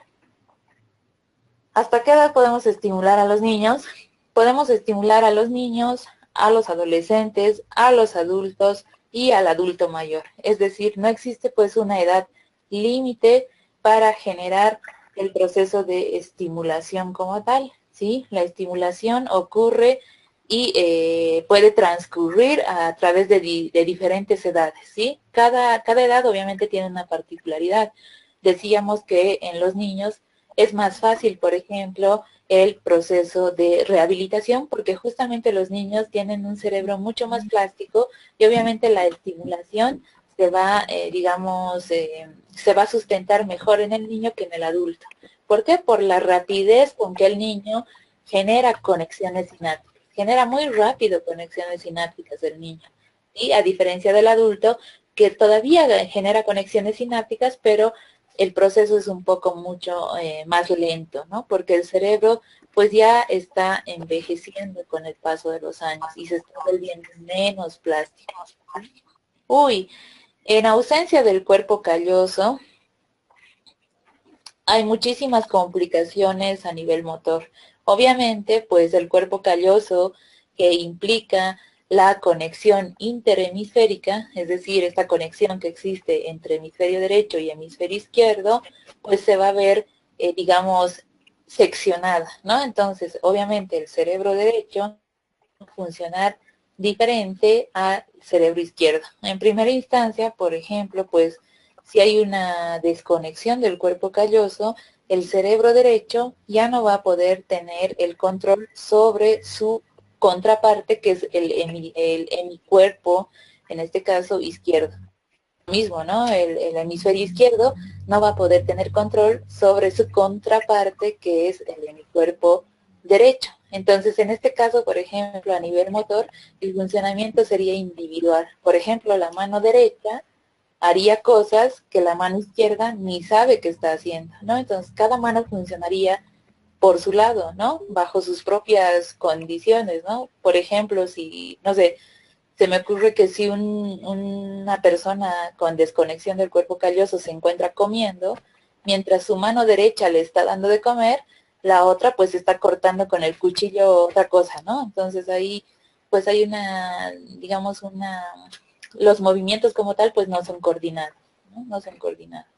¿Hasta qué edad podemos estimular a los niños? Podemos estimular a los niños, a los adolescentes, a los adultos y al adulto mayor. Es decir, no existe pues una edad límite para generar el proceso de estimulación como tal, ¿sí? La estimulación ocurre y puede transcurrir a través de diferentes edades, ¿sí? Cada edad obviamente tiene una particularidad. Decíamos que en los niños es más fácil, por ejemplo, el proceso de rehabilitación, porque justamente los niños tienen un cerebro mucho más plástico y obviamente la estimulación se va, se va a sustentar mejor en el niño que en el adulto. ¿Por qué? Por la rapidez con que el niño genera conexiones sinápticas. Genera muy rápido conexiones sinápticas el niño. Y a diferencia del adulto, que todavía genera conexiones sinápticas, pero el proceso es un poco mucho más lento, ¿no? Porque el cerebro pues ya está envejeciendo con el paso de los años y se está volviendo menos plástico. Uy, en ausencia del cuerpo calloso, hay muchísimas complicaciones a nivel motor. Obviamente, pues el cuerpo calloso que implica la conexión interhemisférica, es decir, esta conexión que existe entre hemisferio derecho y hemisferio izquierdo, pues se va a ver, digamos, seccionada, ¿no? Entonces, obviamente el cerebro derecho va a funcionar diferente al cerebro izquierdo. En primera instancia, por ejemplo, pues si hay una desconexión del cuerpo calloso, el cerebro derecho ya no va a poder tener el control sobre su contraparte, que es el hemicuerpo, en este caso izquierdo. Lo mismo, ¿no? El hemisferio izquierdo no va a poder tener control sobre su contraparte, que es el hemicuerpo derecho. Entonces, en este caso, por ejemplo, a nivel motor, el funcionamiento sería individual. Por ejemplo, la mano derecha haría cosas que la mano izquierda ni sabe que está haciendo, ¿no? Entonces, cada mano funcionaría por su lado, ¿no? Bajo sus propias condiciones, ¿no? Por ejemplo, si, no sé, se me ocurre que si una persona con desconexión del cuerpo calloso se encuentra comiendo, mientras su mano derecha le está dando de comer, la otra pues está cortando con el cuchillo otra cosa, ¿no? Entonces ahí pues hay digamos, los movimientos como tal pues no son coordinados, ¿no? No son coordinados.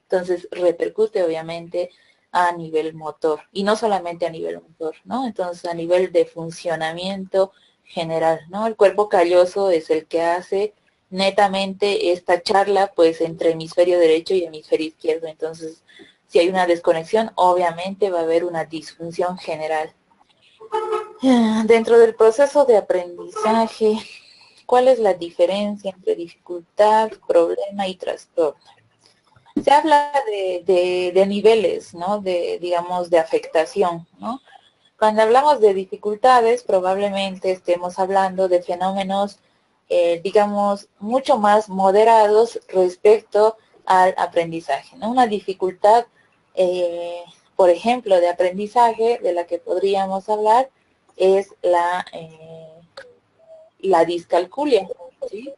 Entonces repercute obviamente a nivel motor y no solamente a nivel motor, ¿no? Entonces a nivel de funcionamiento general, ¿no? El cuerpo calloso es el que hace netamente esta charla pues entre hemisferio derecho y hemisferio izquierdo. Entonces, si hay una desconexión, obviamente va a haber una disfunción general. Dentro del proceso de aprendizaje, ¿cuál es la diferencia entre dificultad, problema y trastorno? Se habla de niveles, ¿no? Digamos, de afectación, ¿no? Cuando hablamos de dificultades, probablemente estemos hablando de fenómenos digamos, mucho más moderados respecto al aprendizaje, ¿no? Una dificultad, por ejemplo, de aprendizaje de la que podríamos hablar es la discalculia, ¿sí?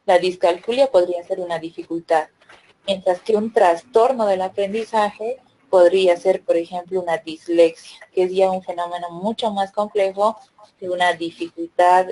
La discalculia podría ser una dificultad, mientras que un trastorno del aprendizaje podría ser, por ejemplo, una dislexia, que es ya un fenómeno mucho más complejo que una dificultad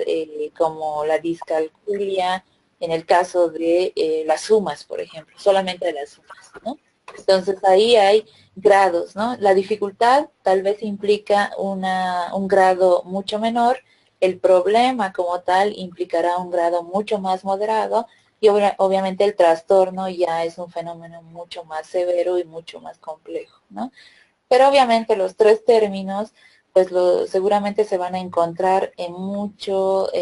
como la discalculia, en el caso de las sumas, por ejemplo, solamente de las sumas, ¿no? Entonces ahí hay grados, ¿no? La dificultad tal vez implica un grado mucho menor, el problema como tal implicará un grado mucho más moderado y obviamente el trastorno ya es un fenómeno mucho más severo y mucho más complejo, ¿no? Pero obviamente los tres términos pues seguramente se van a encontrar en muchas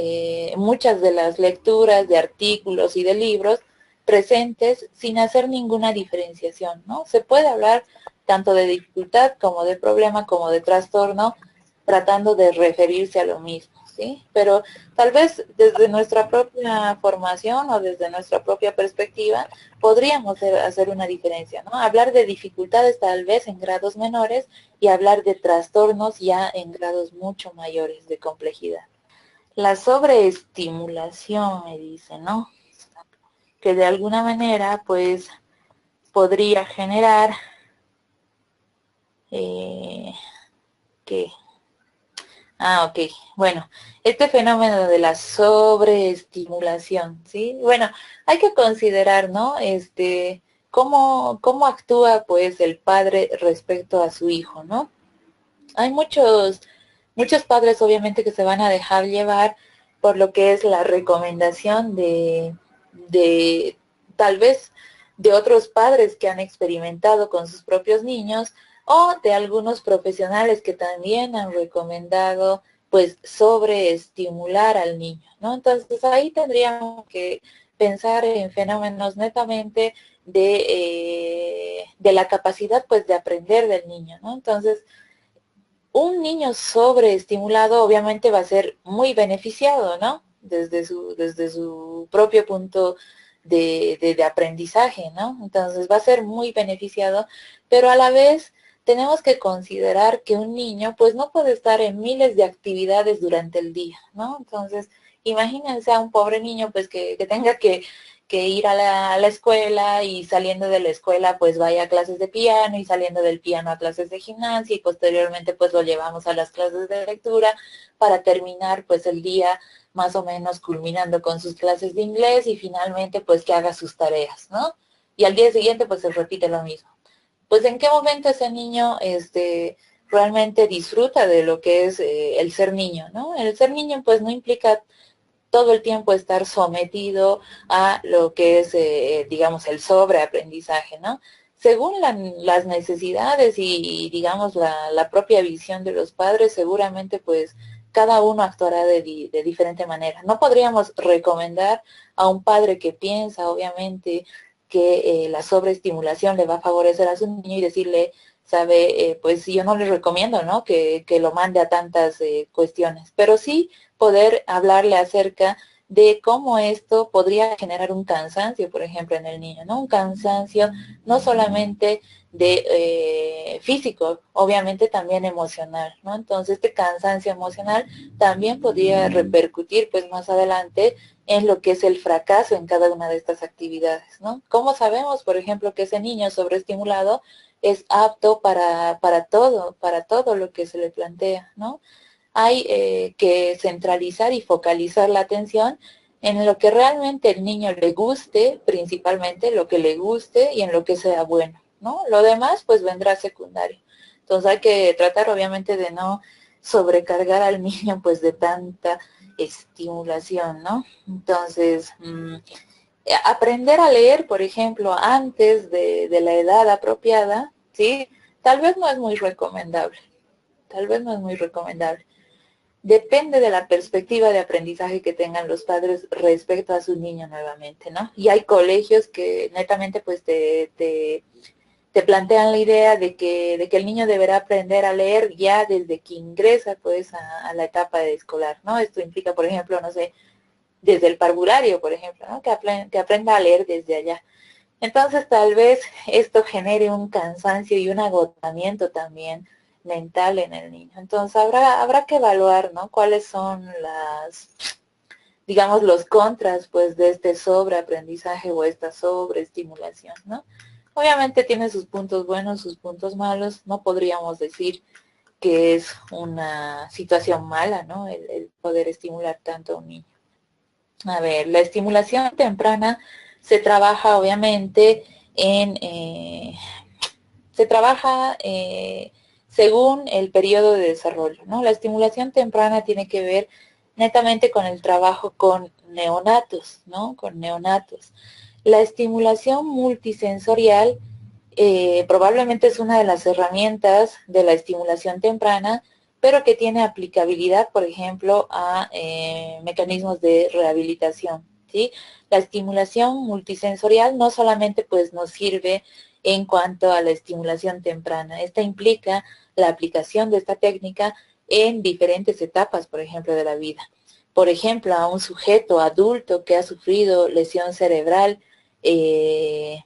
de las lecturas de artículos y de libros presentes sin hacer ninguna diferenciación, ¿no? Se puede hablar tanto de dificultad como de problema como de trastorno tratando de referirse a lo mismo, ¿sí? Pero tal vez desde nuestra propia formación o desde nuestra propia perspectiva podríamos hacer una diferencia, ¿no? Hablar de dificultades tal vez en grados menores y hablar de trastornos ya en grados mucho mayores de complejidad. La sobreestimulación, me dice, ¿no? Que de alguna manera, pues, podría generar que ok. Bueno, este fenómeno de la sobreestimulación, ¿sí? Bueno, hay que considerar, ¿no? Cómo actúa, pues, el padre respecto a su hijo, ¿no? Hay muchos padres, obviamente, que se van a dejar llevar por lo que es la recomendación de tal vez de otros padres que han experimentado con sus propios niños o de algunos profesionales que también han recomendado pues sobreestimular al niño, ¿no? Entonces ahí tendríamos que pensar en fenómenos netamente de la capacidad pues de aprender del niño, ¿no? Entonces, un niño sobreestimulado obviamente va a ser muy beneficiado, ¿no? Desde su propio punto de aprendizaje, ¿no? Entonces va a ser muy beneficiado, pero a la vez tenemos que considerar que un niño pues no puede estar en miles de actividades durante el día, ¿no? Entonces, imagínense a un pobre niño pues que tenga que ir a la escuela y saliendo de la escuela pues vaya a clases de piano y saliendo del piano a clases de gimnasia y posteriormente pues lo llevamos a las clases de lectura para terminar pues el día más o menos culminando con sus clases de inglés y finalmente pues que haga sus tareas, ¿no? Y al día siguiente pues se repite lo mismo. Pues en qué momento ese niño realmente disfruta de lo que es el ser niño, ¿no? El ser niño pues no implica todo el tiempo estar sometido a lo que es, digamos, el sobreaprendizaje, ¿no? Según las necesidades y digamos, la propia visión de los padres, seguramente, pues, cada uno actuará de diferente manera. No podríamos recomendar a un padre que piensa, obviamente, que la sobreestimulación le va a favorecer a su niño y decirle, sabe, pues yo no le recomiendo, ¿no? Que lo mande a tantas cuestiones, pero sí poder hablarle acerca de cómo esto podría generar un cansancio, por ejemplo, en el niño, ¿no? Un cansancio no solamente de físico, obviamente también emocional, ¿no? Entonces, este cansancio emocional también podría repercutir, pues, más adelante en lo que es el fracaso en cada una de estas actividades, ¿no? ¿Cómo sabemos, por ejemplo, que ese niño sobreestimulado es apto para todo lo que se le plantea, ¿no? Hay que centralizar y focalizar la atención en lo que realmente el niño le guste, principalmente lo que le guste y en lo que sea bueno, ¿no? Lo demás pues vendrá secundario. Entonces hay que tratar obviamente de no sobrecargar al niño pues de tanta estimulación, ¿no? Entonces, aprender a leer, por ejemplo, antes de la edad apropiada, ¿sí? Tal vez no es muy recomendable, tal vez no es muy recomendable. Depende de la perspectiva de aprendizaje que tengan los padres respecto a su niño nuevamente, ¿no? Y hay colegios que netamente pues te plantean la idea de que el niño deberá aprender a leer ya desde que ingresa pues a la etapa de escolar, ¿no? Esto implica, por ejemplo, no sé, desde el parvulario, por ejemplo, ¿no? Que aprenda a leer desde allá. Entonces tal vez esto genere un cansancio y un agotamiento también mental en el niño. Entonces habrá que evaluar, ¿no? Cuáles son digamos, los contras, pues, de este sobreaprendizaje o esta sobreestimulación, ¿no? Obviamente tiene sus puntos buenos, sus puntos malos. No podríamos decir que es una situación mala, ¿no? El poder estimular tanto a un niño. A ver, la estimulación temprana se trabaja obviamente se trabaja según el periodo de desarrollo, ¿no? La estimulación temprana tiene que ver netamente con el trabajo con neonatos, ¿no? Con neonatos. La estimulación multisensorial probablemente es una de las herramientas de la estimulación temprana, pero que tiene aplicabilidad, por ejemplo, a mecanismos de rehabilitación, ¿sí? La estimulación multisensorial no solamente pues nos sirve en cuanto a la estimulación temprana. Esta implica la aplicación de esta técnica en diferentes etapas, por ejemplo, de la vida. Por ejemplo, a un sujeto adulto que ha sufrido lesión cerebral de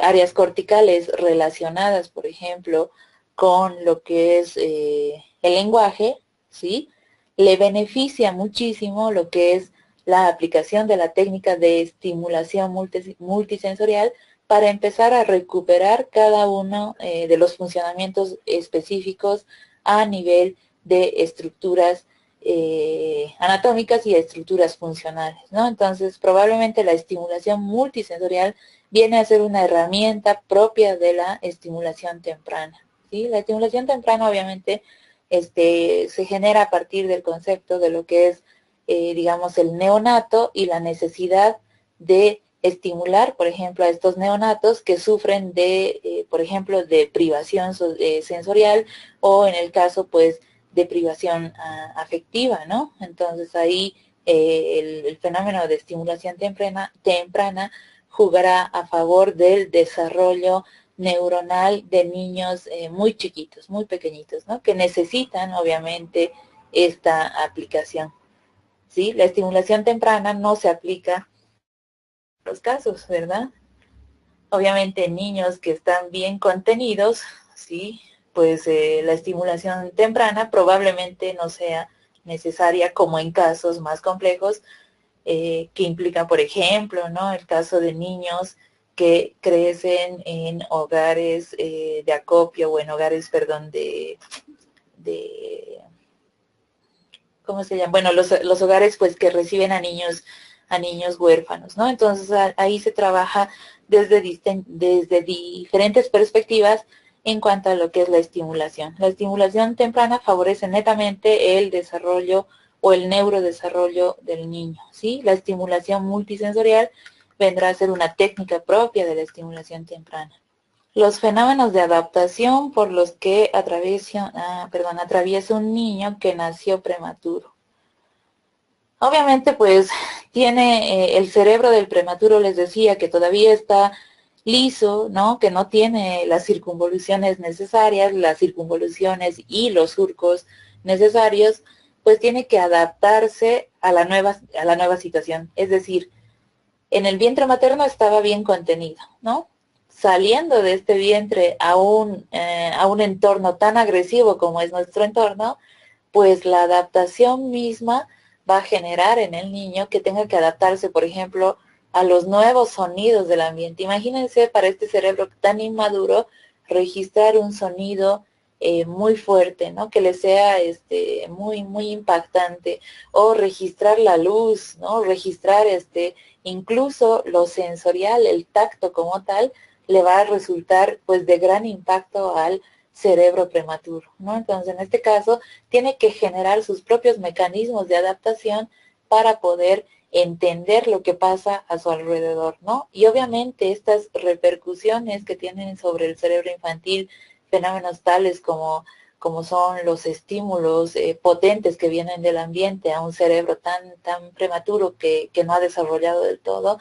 áreas corticales relacionadas, por ejemplo, con lo que es el lenguaje, ¿sí? Le beneficia muchísimo lo que es la aplicación de la técnica de estimulación multisensorial para empezar a recuperar cada uno de los funcionamientos específicos a nivel de estructuras anatómicas y estructuras funcionales, ¿no? Entonces, probablemente la estimulación multisensorial viene a ser una herramienta propia de la estimulación temprana, ¿sí? La estimulación temprana, obviamente, se genera a partir del concepto de lo que es, digamos, el neonato y la necesidad de estimular, por ejemplo, a estos neonatos que sufren de, por ejemplo, de privación sensorial o en el caso, pues, de privación afectiva, ¿no? Entonces ahí el fenómeno de estimulación temprana jugará a favor del desarrollo neuronal de niños muy chiquitos, muy pequeñitos, ¿no? Que necesitan, obviamente, esta aplicación, ¿sí? La estimulación temprana no se aplica en los casos, ¿verdad? Obviamente en niños que están bien contenidos, ¿sí? Pues la estimulación temprana probablemente no sea necesaria como en casos más complejos que implican, por ejemplo, ¿no? El caso de niños que crecen en hogares de acopio o en hogares, perdón, de ¿cómo se llama? Bueno, los hogares pues que reciben a niños huérfanos, ¿no? Entonces ahí se trabaja desde diferentes perspectivas en cuanto a lo que es la estimulación. La estimulación temprana favorece netamente el desarrollo o el neurodesarrollo del niño, ¿sí? La estimulación multisensorial vendrá a ser una técnica propia de la estimulación temprana. Los fenómenos de adaptación por los que atraviesa un niño que nació prematuro. Obviamente, pues, tiene el cerebro del prematuro, les decía, que todavía está liso, ¿no? Que no tiene las circunvoluciones necesarias, las circunvoluciones y los surcos necesarios, pues tiene que adaptarse a la nueva situación. Es decir, en el vientre materno estaba bien contenido, ¿no? Saliendo de este vientre a un entorno tan agresivo como es nuestro entorno, pues la adaptación misma va a generar en el niño que tenga que adaptarse, por ejemplo, a los nuevos sonidos del ambiente. Imagínense para este cerebro tan inmaduro registrar un sonido muy fuerte, ¿no? Que le sea muy impactante, o registrar la luz, ¿no? Registrar incluso lo sensorial, el tacto como tal, le va a resultar pues de gran impacto al cerebro prematuro, ¿no? Entonces, en este caso, tiene que generar sus propios mecanismos de adaptación para poder entender lo que pasa a su alrededor, ¿no? Y obviamente estas repercusiones que tienen sobre el cerebro infantil, fenómenos tales como son los estímulos potentes que vienen del ambiente a un cerebro tan prematuro que no ha desarrollado del todo,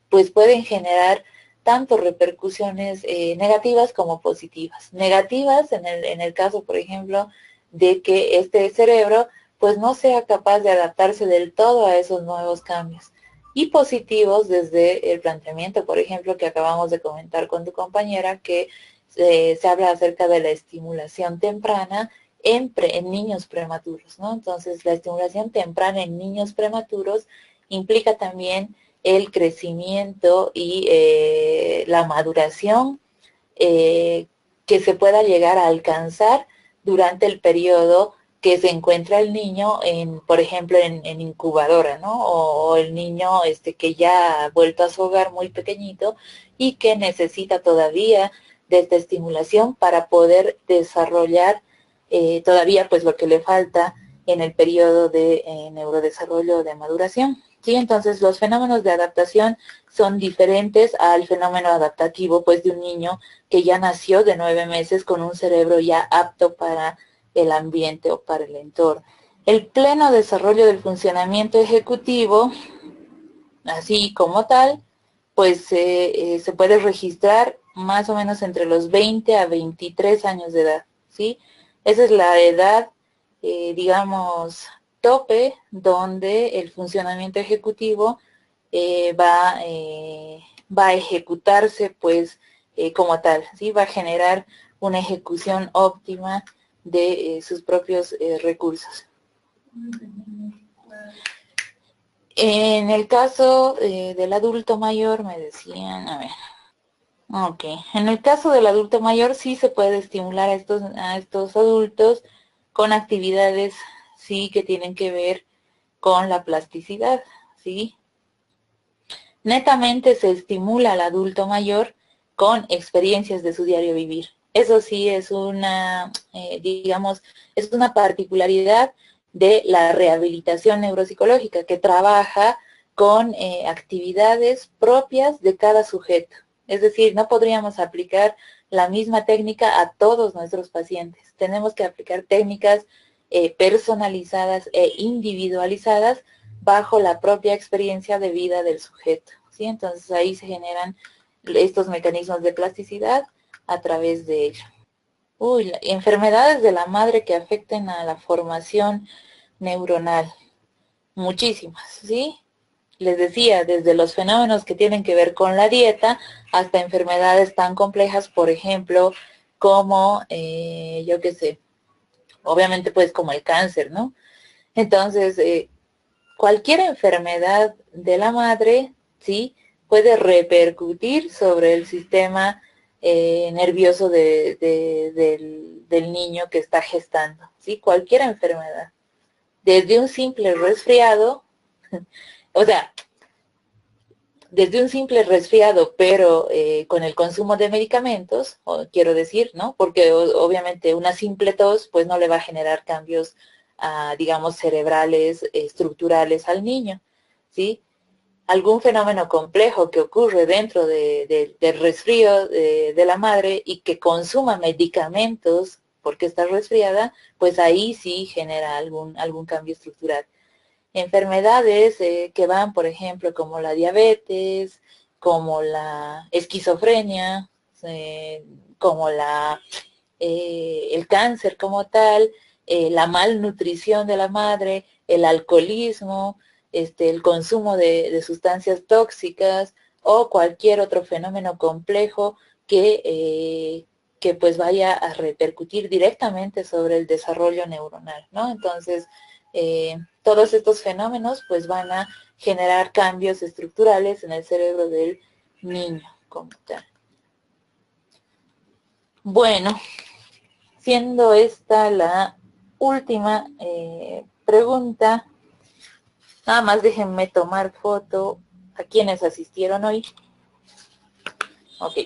pues pueden generar tanto repercusiones negativas como positivas. Negativas en el caso, por ejemplo, de que este cerebro pues no sea capaz de adaptarse del todo a esos nuevos cambios. Y positivos desde el planteamiento, por ejemplo, que acabamos de comentar con tu compañera, que se habla acerca de la estimulación temprana en niños prematuros, ¿no? Entonces, la estimulación temprana en niños prematuros implica también el crecimiento y la maduración que se pueda llegar a alcanzar durante el periodo que se encuentra el niño por ejemplo, en incubadora, ¿no? O el niño que ya ha vuelto a su hogar muy pequeñito y que necesita todavía de esta estimulación para poder desarrollar todavía pues lo que le falta en el periodo de neurodesarrollo de maduración. ¿Sí? Entonces los fenómenos de adaptación son diferentes al fenómeno adaptativo pues de un niño que ya nació de 9 meses con un cerebro ya apto para el ambiente o para el entorno. El pleno desarrollo del funcionamiento ejecutivo, así como tal, pues se puede registrar más o menos entre los 20 a 23 años de edad, ¿sí? Esa es la edad, digamos, tope, donde el funcionamiento ejecutivo va a ejecutarse, pues, como tal, ¿sí? Va a generar una ejecución óptima de sus propios recursos. En el caso del adulto mayor, me decían, a ver, ok, en el caso del adulto mayor sí se puede estimular a estos adultos con actividades, sí, que tienen que ver con la plasticidad, sí. Netamente se estimula al adulto mayor con experiencias de su diario vivir. Eso sí es una, digamos, es una particularidad de la rehabilitación neuropsicológica que trabaja con actividades propias de cada sujeto. Es decir, no podríamos aplicar la misma técnica a todos nuestros pacientes. Tenemos que aplicar técnicas personalizadas e individualizadas bajo la propia experiencia de vida del sujeto, ¿sí? Entonces ahí se generan estos mecanismos de plasticidad a través de ello. Enfermedades de la madre que afecten a la formación neuronal. Muchísimas, ¿sí? Les decía, desde los fenómenos que tienen que ver con la dieta hasta enfermedades tan complejas, por ejemplo, como, yo qué sé, obviamente pues como el cáncer, ¿no? Entonces, cualquier enfermedad de la madre, ¿sí? Puede repercutir sobre el sistema nervioso del niño que está gestando, ¿sí? Cualquier enfermedad. Desde un simple resfriado, o sea, desde un simple resfriado, pero con el consumo de medicamentos, quiero decir, ¿no? Porque obviamente una simple tos, pues no le va a generar cambios, digamos, cerebrales, estructurales al niño, ¿sí? Algún fenómeno complejo que ocurre dentro del resfrío de la madre y que consuma medicamentos porque está resfriada, pues ahí sí genera algún cambio estructural. Enfermedades que van, por ejemplo, como la diabetes, como la esquizofrenia, como el cáncer como tal, la malnutrición de la madre, el alcoholismo, el consumo de sustancias tóxicas o cualquier otro fenómeno complejo que pues vaya a repercutir directamente sobre el desarrollo neuronal, ¿no? Entonces, todos estos fenómenos pues van a generar cambios estructurales en el cerebro del niño como tal. Bueno, siendo esta la última pregunta, nada más déjenme tomar foto a quienes asistieron hoy. Ok.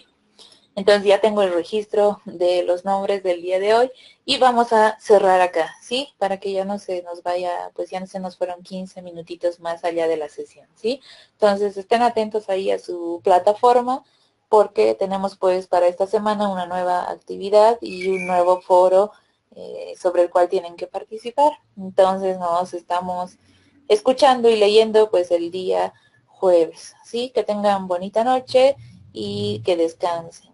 Entonces ya tengo el registro de los nombres del día de hoy y vamos a cerrar acá, ¿sí? Para que ya no se nos vaya, pues ya no se nos fueron 15 minutitos más allá de la sesión, ¿sí? Entonces estén atentos ahí a su plataforma porque tenemos pues para esta semana una nueva actividad y un nuevo foro sobre el cual tienen que participar. Entonces nos estamos escuchando y leyendo pues el día jueves, ¿sí? Que tengan bonita noche y que descansen.